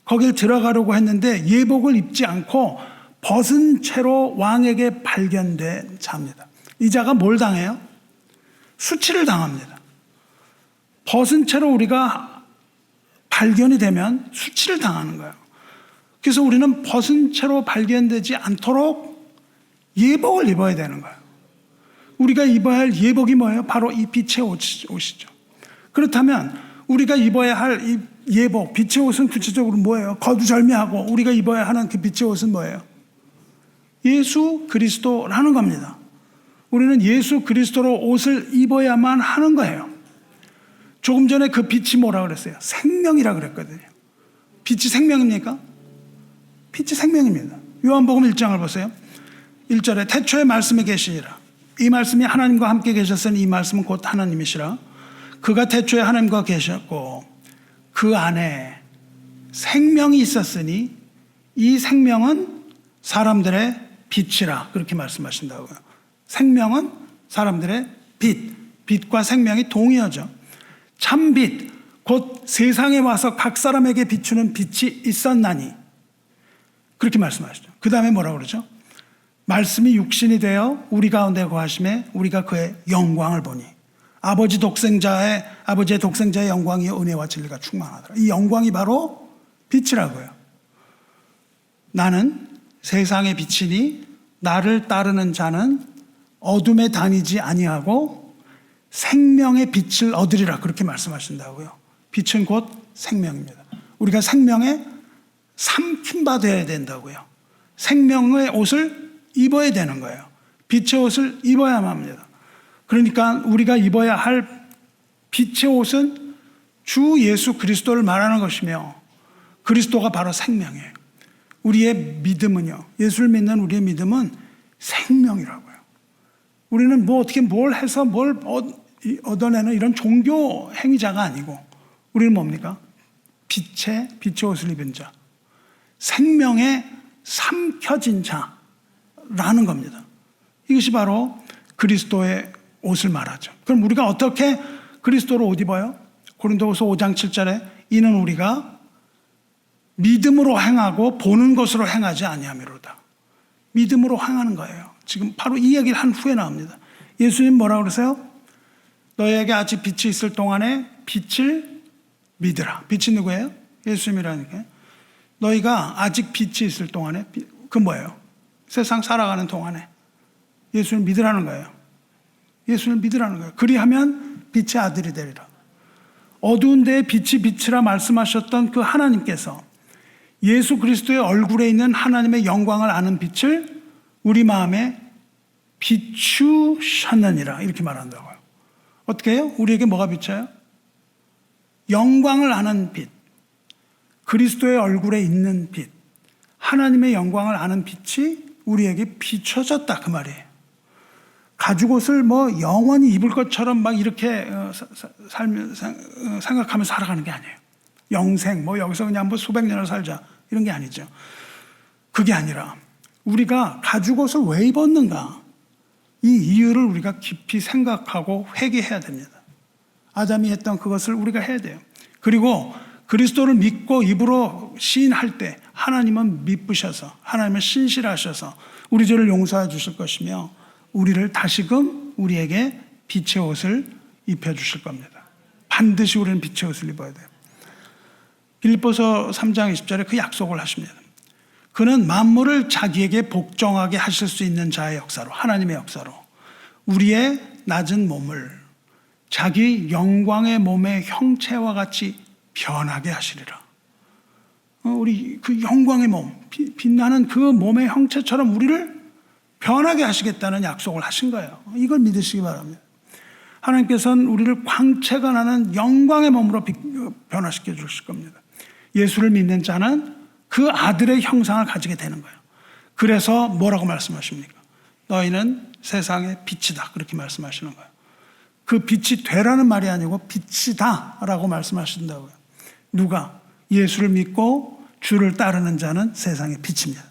S1: 거길 들어가려고 했는데 예복을 입지 않고 벗은 채로 왕에게 발견된 자입니다. 이 자가 뭘 당해요? 수치를 당합니다. 벗은 채로 우리가 발견이 되면 수치를 당하는 거예요. 그래서 우리는 벗은 채로 발견되지 않도록 예복을 입어야 되는 거예요. 우리가 입어야 할 예복이 뭐예요? 바로 이 빛의 옷이죠. 그렇다면 우리가 입어야 할 이 예복, 빛의 옷은 구체적으로 뭐예요? 거두절미하고 우리가 입어야 하는 그 빛의 옷은 뭐예요? 예수 그리스도라는 겁니다. 우리는 예수 그리스도로 옷을 입어야만 하는 거예요. 조금 전에 그 빛이 뭐라 그랬어요? 생명이라 그랬거든요. 빛이 생명입니까? 빛이 생명입니다. 요한복음 1장을 보세요. 1절에 태초에 말씀이 계시니라. 이 말씀이 하나님과 함께 계셨으니 이 말씀은 곧 하나님이시라. 그가 태초에 하나님과 계셨고 그 안에 생명이 있었으니 이 생명은 사람들의 빛이라. 그렇게 말씀하신다고요. 생명은 사람들의 빛. 빛과 생명이 동의어죠. 참빛 곧 세상에 와서 각 사람에게 비추는 빛이 있었나니. 그렇게 말씀하시죠. 그 다음에 뭐라고 그러죠? 말씀이 육신이 되어 우리 가운데 거하심에 우리가 그의 영광을 보니 아버지의 독생자의 영광이 은혜와 진리가 충만하더라. 이 영광이 바로 빛이라고요. 나는 세상의 빛이니 나를 따르는 자는 어둠에 다니지 아니하고 생명의 빛을 얻으리라. 그렇게 말씀하신다고요. 빛은 곧 생명입니다. 우리가 생명에 삼킨 바 되어야 된다고요. 생명의 옷을 입어야 되는 거예요. 빛의 옷을 입어야만 합니다. 그러니까 우리가 입어야 할 빛의 옷은 주 예수 그리스도를 말하는 것이며 그리스도가 바로 생명이에요. 우리의 믿음은요, 예수를 믿는 우리의 믿음은 생명이라고요. 우리는 뭐 어떻게 뭘 해서 뭘 얻어내는 이런 종교 행위자가 아니고 우리는 뭡니까? 빛의 옷을 입은 자, 생명에 삼켜진 자라는 겁니다. 이것이 바로 그리스도의 옷을 말하죠. 그럼 우리가 어떻게 그리스도로 옷 입어요? 고린도후서 5장 7절에 이는 우리가 믿음으로 행하고 보는 것으로 행하지 아니함이로다. 믿음으로 행하는 거예요. 지금 바로 이 얘기를 한 후에 나옵니다. 예수님 뭐라고 그러세요? 너희에게 아직 빛이 있을 동안에 빛을 믿으라. 빛이 누구예요? 예수님이라니까요. 너희가 아직 빛이 있을 동안에, 그 뭐예요? 세상 살아가는 동안에 예수를 믿으라는 거예요. 예수를 믿으라는 거예요. 그리하면 빛의 아들이 되리라. 어두운 데에 빛이 빛이라 말씀하셨던 그 하나님께서 예수 그리스도의 얼굴에 있는 하나님의 영광을 아는 빛을 우리 마음에 비추셨느니라. 이렇게 말한다고요. 어떻게 해요? 우리에게 뭐가 비쳐요? 영광을 아는 빛. 그리스도의 얼굴에 있는 빛. 하나님의 영광을 아는 빛이 우리에게 비춰졌다. 그 말이에요. 가죽옷을 뭐 영원히 입을 것처럼 막 이렇게 생각하면서 살아가는 게 아니에요. 영생, 뭐 여기서 그냥 뭐 수백 년을 살자. 이런 게 아니죠. 그게 아니라 우리가 가죽옷을 왜 입었는가? 이 이유를 우리가 깊이 생각하고 회개해야 됩니다. 아담이 했던 그것을 우리가 해야 돼요. 그리고 그리스도를 믿고 입으로 시인할 때 하나님은 미쁘셔서 하나님은 신실하셔서 우리 죄를 용서해 주실 것이며 우리를 다시금 우리에게 빛의 옷을 입혀주실 겁니다. 반드시 우리는 빛의 옷을 입어야 돼요. 빌립보서 3장 20절에 그 약속을 하십니다. 그는 만물을 자기에게 복종하게 하실 수 있는 자의 역사로, 하나님의 역사로 우리의 낮은 몸을 자기 영광의 몸의 형체와 같이 변하게 하시리라. 우리 그 영광의 몸, 빛나는 그 몸의 형체처럼 우리를 변하게 하시겠다는 약속을 하신 거예요. 이걸 믿으시기 바랍니다. 하나님께서는 우리를 광채가 나는 영광의 몸으로 변화시켜 주실 겁니다. 예수를 믿는 자는 그 아들의 형상을 가지게 되는 거예요. 그래서 뭐라고 말씀하십니까? 너희는 세상의 빛이다. 그렇게 말씀하시는 거예요. 그 빛이 되라는 말이 아니고 빛이다 라고 말씀하신다고요. 누가? 예수를 믿고 주를 따르는 자는 세상의 빛입니다.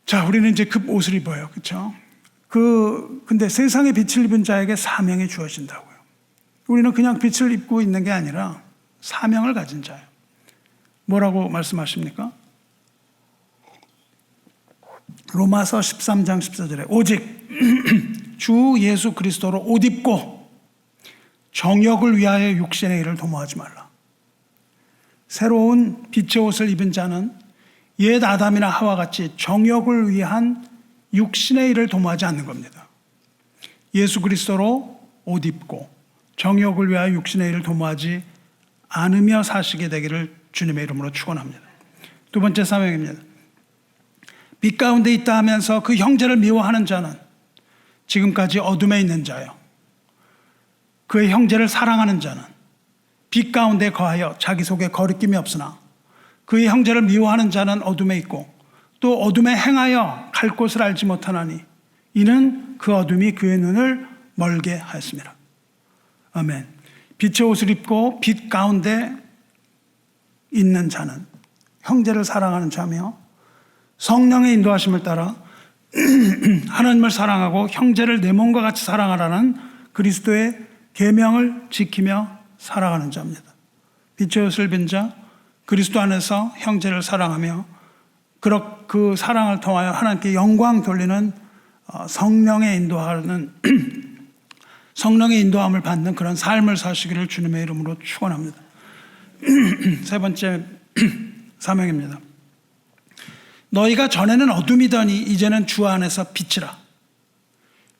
S1: 자, 우리는 이제 그 옷을 입어요. 그렇죠? 근데 세상의 빛을 입은 자에게 사명이 주어진다고요. 우리는 그냥 빛을 입고 있는 게 아니라 사명을 가진 자예요. 뭐라고 말씀하십니까? 로마서 13장 14절에 오직 주 예수 그리스도로 옷 입고 정욕을 위하여 육신의 일을 도모하지 말라. 새로운 빛의 옷을 입은 자는 옛 아담이나 하와 같이 정욕을 위한 육신의 일을 도모하지 않는 겁니다. 예수 그리스도로 옷 입고 정욕을 위하여 육신의 일을 도모하지 않으며 사시게 되기를 주님의 이름으로 축원합니다. 두 번째 사명입니다. 빛 가운데 있다 하면서 그 형제를 미워하는 자는 지금까지 어둠에 있는 자요. 그의 형제를 사랑하는 자는 빛 가운데 거하여 자기 속에 거리낌이 없으나 그의 형제를 미워하는 자는 어둠에 있고 또 어둠에 행하여 갈 곳을 알지 못하나니 이는 그 어둠이 그의 눈을 멀게 하였습니다. 아멘. 빛의 옷을 입고 빛 가운데 있는 자는 형제를 사랑하는 자며 성령의 인도하심을 따라 하나님을 사랑하고 형제를 내 몸과 같이 사랑하라는 그리스도의 계명을 지키며 살아가는 자입니다. 빛의 옷을 입은 자, 그리스도 안에서 형제를 사랑하며 그 사랑을 통하여 하나님께 영광 돌리는 성령의 인도함을 받는 그런 삶을 사시기를 주님의 이름으로 축원합니다. 세 번째 사명입니다. 너희가 전에는 어둠이더니 이제는 주 안에서 빛이라.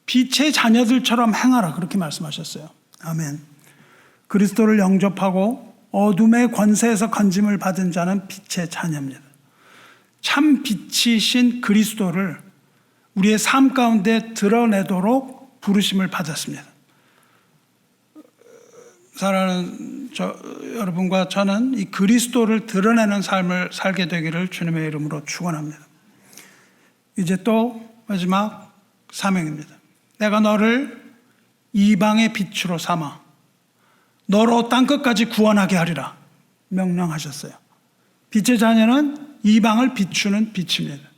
S1: 빛의 자녀들처럼 행하라. 그렇게 말씀하셨어요. 아멘. 그리스도를 영접하고 어둠의 권세에서 건짐을 받은 자는 빛의 자녀입니다. 참 빛이신 그리스도를 우리의 삶 가운데 드러내도록 부르심을 받았습니다. 사랑하는 여러분과 저는 이 그리스도를 드러내는 삶을 살게 되기를 주님의 이름으로 축원합니다. 이제 또 마지막 사명입니다. 내가 너를 이방의 빛으로 삼아 너로 땅끝까지 구원하게 하리라 명령하셨어요. 빛의 자녀는 이방을 비추는 빛입니다.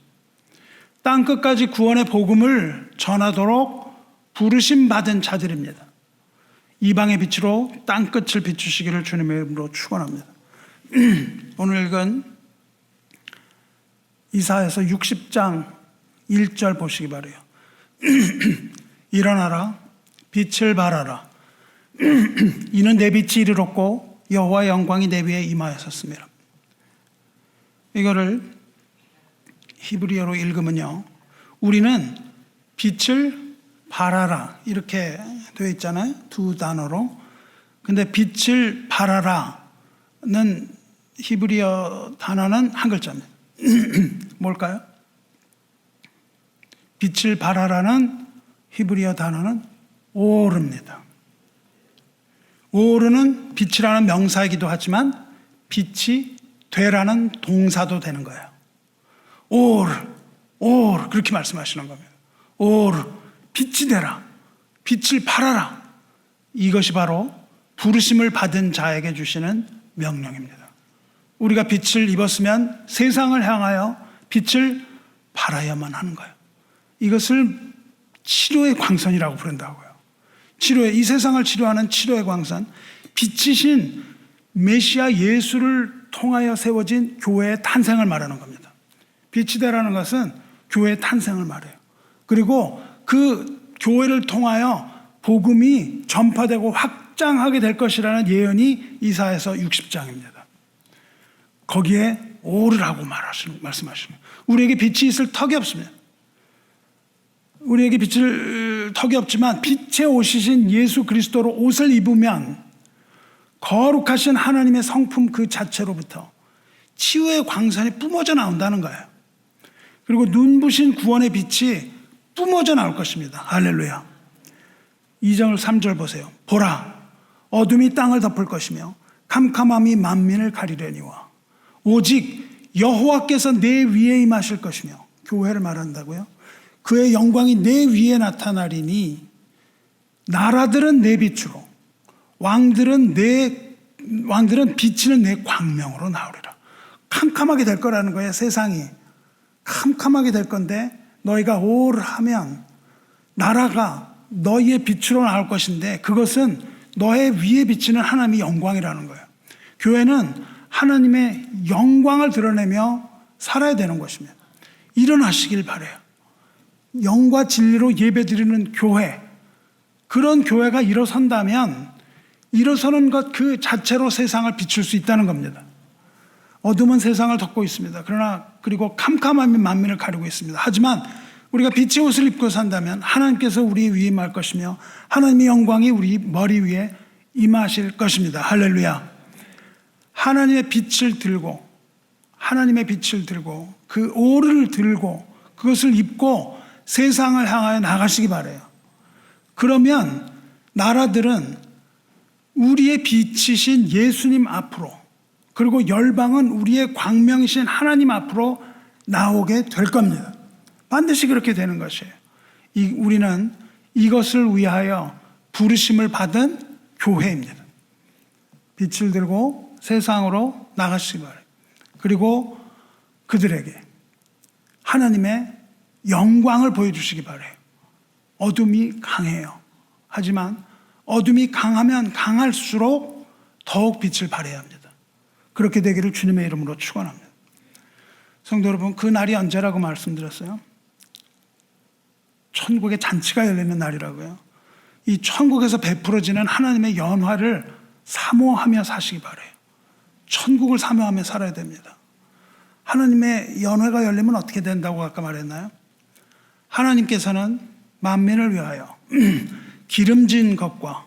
S1: 땅끝까지 구원의 복음을 전하도록 부르심 받은 자들입니다. 이방의 빛으로 땅끝을 비추시기를 주님의 이름으로 축원합니다. 오늘 읽은 이사야서 60장 1절 보시기 바라요. 일어나라 빛을 발하라. 이는 내 빛이 이르렀고 여호와의 영광이 내 위에 임하였습니다. 이거를 히브리어로 읽으면요, 우리는 빛을 발하라 이렇게 되어 있잖아요. 두 단어로. 근데 빛을 발하라는 히브리어 단어는 한 글자입니다. 뭘까요? 빛을 발하라는 히브리어 단어는 오르입니다. 오르는 빛이라는 명사이기도 하지만 빛이 되라는 동사도 되는 거예요. 오르 그렇게 말씀하시는 겁니다. 오르 빛이 되라, 빛을 발하라. 이것이 바로 부르심을 받은 자에게 주시는 명령입니다. 우리가 빛을 입었으면 세상을 향하여 빛을 발하여만 하는 거예요. 이것을 치료의 광선이라고 부른다고요. 이 세상을 치료하는 치료의 광선, 빛이신 메시아 예수를 통하여 세워진 교회의 탄생을 말하는 겁니다. 빛이 되라는 것은 교회의 탄생을 말해요. 그리고 그 교회를 통하여 복음이 전파되고 확장하게 될 것이라는 예언이 이사야서 60장입니다. 거기에 오르라고 말씀하시는 거예요. 우리에게 빛이 있을 턱이 없습니다. 우리에게 빛을 턱이 없지만 빛의 옷이신 예수 그리스도로 옷을 입으면 거룩하신 하나님의 성품 그 자체로부터 치유의 광선이 뿜어져 나온다는 거예요. 그리고 눈부신 구원의 빛이 뿜어져 나올 것입니다. 할렐루야. 2절 3절 보세요. 보라, 어둠이 땅을 덮을 것이며 캄캄함이 만민을 가리려니와 오직 여호와께서 내 위에 임하실 것이며, 교회를 말한다고요. 그의 영광이 내 위에 나타나리니 나라들은 내 빛으로 왕들은 비치는 내 광명으로 나오리라. 캄캄하게 될 거라는 거예요. 세상이 캄캄하게 될 건데 너희가 오를 하면 나라가 너희의 빛으로 나올 것인데 그것은 너의 위에 비치는 하나님의 영광이라는 거예요. 교회는 하나님의 영광을 드러내며 살아야 되는 것입니다. 일어나시길 바라요. 영과 진리로 예배드리는 교회, 그런 교회가 일어선다면 일어서는 것 그 자체로 세상을 비출 수 있다는 겁니다. 어둠은 세상을 덮고 있습니다. 그리고 캄캄함이 만민을 가리고 있습니다. 하지만 우리가 빛의 옷을 입고 산다면 하나님께서 우리 위에 임할 것이며 하나님의 영광이 우리 머리 위에 임하실 것입니다. 할렐루야. 하나님의 빛을 들고 그 오를 들고 그것을 입고 세상을 향하여 나가시기 바라요. 그러면 나라들은 우리의 빛이신 예수님 앞으로, 그리고 열방은 우리의 광명이신 하나님 앞으로 나오게 될 겁니다. 반드시 그렇게 되는 것이에요. 우리는 이것을 위하여 부르심을 받은 교회입니다. 빛을 들고 세상으로 나가시기 바랍니다. 그리고 그들에게 하나님의 영광을 보여주시기 바라요. 어둠이 강해요. 하지만 어둠이 강하면 강할수록 더욱 빛을 발해야 합니다. 그렇게 되기를 주님의 이름으로 축원합니다. 성도 여러분, 그 날이 언제라고 말씀드렸어요? 천국의 잔치가 열리는 날이라고요. 이 천국에서 베풀어지는 하나님의 연화를 사모하며 사시기 바라요. 천국을 사모하며 살아야 됩니다. 하나님의 연회가 열리면 어떻게 된다고 아까 말했나요? 하나님께서는 만민을 위하여 기름진 것과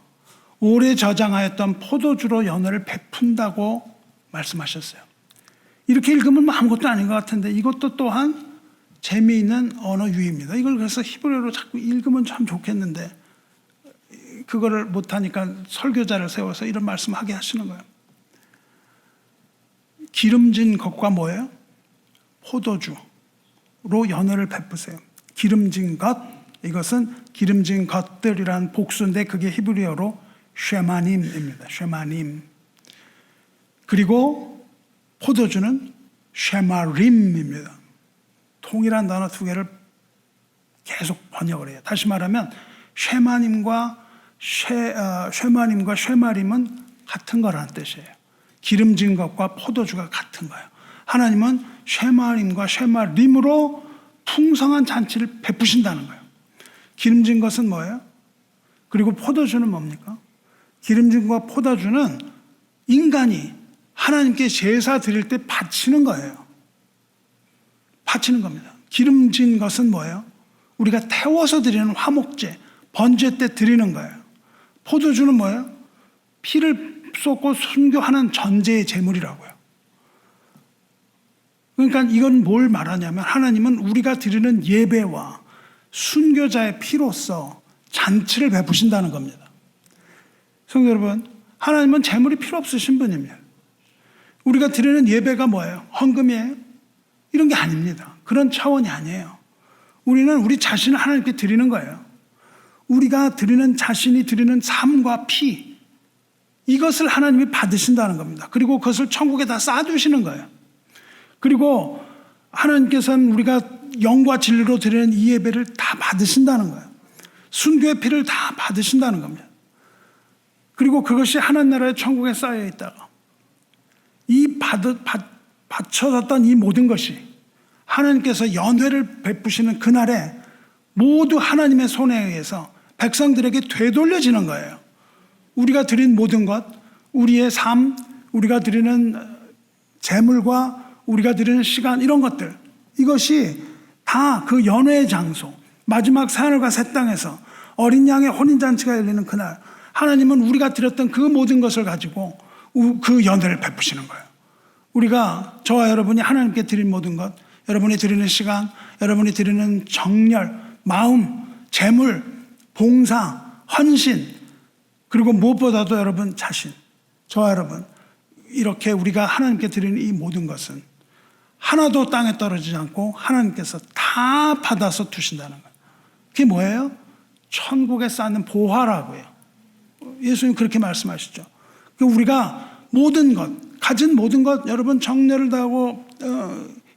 S1: 오래 저장하였던 포도주로 연회를 베푼다고 말씀하셨어요. 이렇게 읽으면 아무것도 아닌 것 같은데 이것도 또한 재미있는 언어 유희입니다. 이걸 그래서 히브리어로 자꾸 읽으면 참 좋겠는데 그거를 못하니까 설교자를 세워서 이런 말씀하게 하시는 거예요. 기름진 것과 뭐예요? 포도주로 연회를 베푸세요. 기름진 것, 이것은 기름진 것들이라는 복수인데 그게 히브리어로 쉐마님입니다. 쉐마님. 그리고 포도주는 쉐마림입니다. 동일한 단어 두 개를 계속 번역을 해요. 다시 말하면 쉐마님과 쉐마림은 같은 거라는 뜻이에요. 기름진 것과 포도주가 같은 거예요. 하나님은 쉐마림과 쉐마림으로 풍성한 잔치를 베푸신다는 거예요. 기름진 것은 뭐예요? 그리고 포도주는 뭡니까? 기름진 것과 포도주는 인간이 하나님께 제사 드릴 때 바치는 거예요. 바치는 겁니다. 기름진 것은 뭐예요? 우리가 태워서 드리는 화목제, 번제 때 드리는 거예요. 포도주는 뭐예요? 피를 쏟고 순교하는 전제의 제물이라고요. 그러니까 이건 뭘 말하냐면 하나님은 우리가 드리는 예배와 순교자의 피로써 잔치를 베푸신다는 겁니다. 성도 여러분, 하나님은 제물이 필요 없으신 분입니다. 우리가 드리는 예배가 뭐예요? 헌금이에요? 이런 게 아닙니다. 그런 차원이 아니에요. 우리는 우리 자신을 하나님께 드리는 거예요. 우리가 드리는 자신이 드리는 삶과 피, 이것을 하나님이 받으신다는 겁니다. 그리고 그것을 천국에 다 쌓아두시는 거예요. 그리고 하나님께서는 우리가 영과 진리로 드리는 이 예배를 다 받으신다는 거예요. 순교의 피를 다 받으신다는 겁니다. 그리고 그것이 하나님 나라의 천국에 쌓여 있다가 이 바쳐졌던 이 모든 것이 하나님께서 연회를 베푸시는 그날에 모두 하나님의 손에 의해서 백성들에게 되돌려지는 거예요. 우리가 드린 모든 것, 우리의 삶, 우리가 드리는 재물과 우리가 드리는 시간, 이런 것들, 이것이 다 그 연회의 장소, 마지막 새하늘과 새 땅에서 어린 양의 혼인잔치가 열리는 그날 하나님은 우리가 드렸던 그 모든 것을 가지고 그 연회를 베푸시는 거예요. 우리가, 저와 여러분이 하나님께 드린 모든 것, 여러분이 드리는 시간, 여러분이 드리는 정열, 마음, 재물, 봉사, 헌신, 그리고 무엇보다도 여러분 자신, 저와 여러분, 이렇게 우리가 하나님께 드리는 이 모든 것은 하나도 땅에 떨어지지 않고 하나님께서 다 받아서 두신다는 거예요. 그게 뭐예요? 천국에 쌓는 보화라고요. 예수님 그렇게 말씀하시죠. 우리가 모든 것, 가진 모든 것, 여러분 정열을 다하고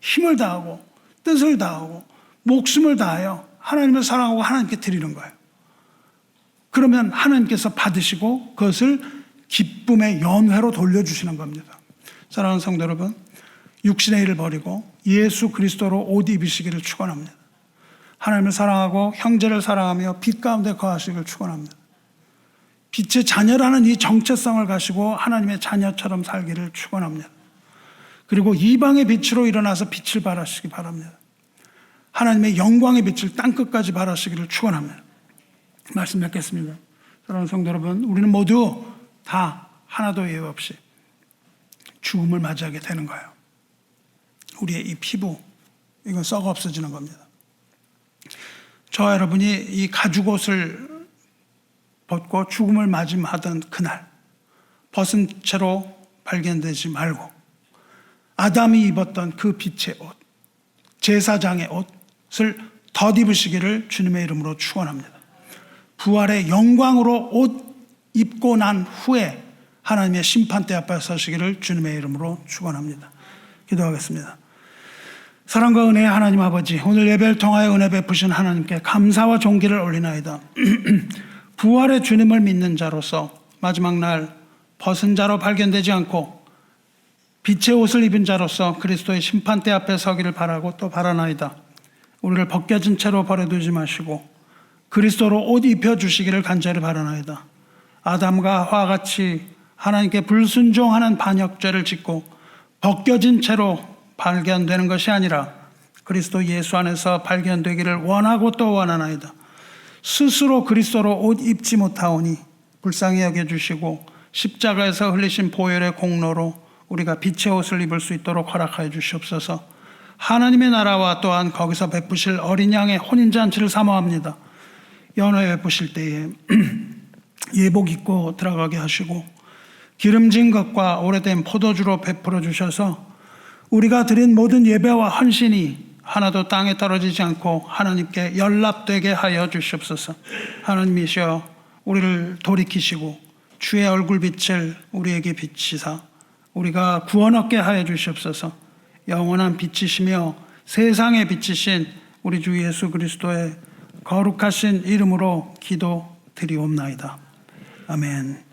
S1: 힘을 다하고 뜻을 다하고 목숨을 다하여 하나님을 사랑하고 하나님께 드리는 거예요. 그러면 하나님께서 받으시고 그것을 기쁨의 연회로 돌려주시는 겁니다. 사랑하는 성도 여러분, 육신의 일을 버리고 예수 그리스도로 옷 입으시기를 축원합니다. 하나님을 사랑하고 형제를 사랑하며 빛 가운데 거하시기를 축원합니다. 빛의 자녀라는 이 정체성을 가지고 하나님의 자녀처럼 살기를 축원합니다. 그리고 이방의 빛으로 일어나서 빛을 발하시기 바랍니다. 하나님의 영광의 빛을 땅끝까지 발하시기를 축원합니다. 말씀 맺겠습니다. 사랑하는 성도 여러분, 우리는 모두 다 하나도 예외 없이 죽음을 맞이하게 되는 거예요. 우리의 이 피부, 이건 썩어 없어지는 겁니다. 저와 여러분이 이 가죽옷을 벗고 죽음을 맞이하던 그날, 벗은 채로 발견되지 말고 아담이 입었던 그 빛의 옷, 제사장의 옷을 덧입으시기를 주님의 이름으로 축원합니다. 부활의 영광으로 옷 입고 난 후에 하나님의 심판대 앞에 서시기를 주님의 이름으로 축원합니다. 기도하겠습니다. 사랑과 은혜의 하나님 아버지, 오늘 예배를 통하여 은혜 베푸신 하나님께 감사와 존귀를 올리나이다. 부활의 주님을 믿는 자로서 마지막 날 벗은 자로 발견되지 않고 빛의 옷을 입은 자로서 그리스도의 심판대 앞에 서기를 바라고 또 바라나이다. 우리를 벗겨진 채로 버려두지 마시고 그리스도로 옷 입혀주시기를 간절히 바라나이다. 아담과 하와 같이 하나님께 불순종하는 반역죄를 짓고 벗겨진 채로 발견되는 것이 아니라 그리스도 예수 안에서 발견되기를 원하고 또 원하나이다. 스스로 그리스도로 옷 입지 못하오니 불쌍히 여겨주시고 십자가에서 흘리신 보혈의 공로로 우리가 빛의 옷을 입을 수 있도록 허락하여 주시옵소서. 하나님의 나라와 또한 거기서 베푸실 어린 양의 혼인잔치를 사모합니다. 연회 베푸실 때에 예복 입고 들어가게 하시고 기름진 것과 오래된 포도주로 베풀어 주셔서 우리가 드린 모든 예배와 헌신이 하나도 땅에 떨어지지 않고 하나님께 연락되게 하여 주시옵소서. 하나님이시여 우리를 돌이키시고 주의 얼굴빛을 우리에게 비치사 우리가 구원 얻게 하여 주시옵소서. 영원한 빛이시며 세상의 빛이신 우리 주 예수 그리스도의 거룩하신 이름으로 기도드리옵나이다. 아멘.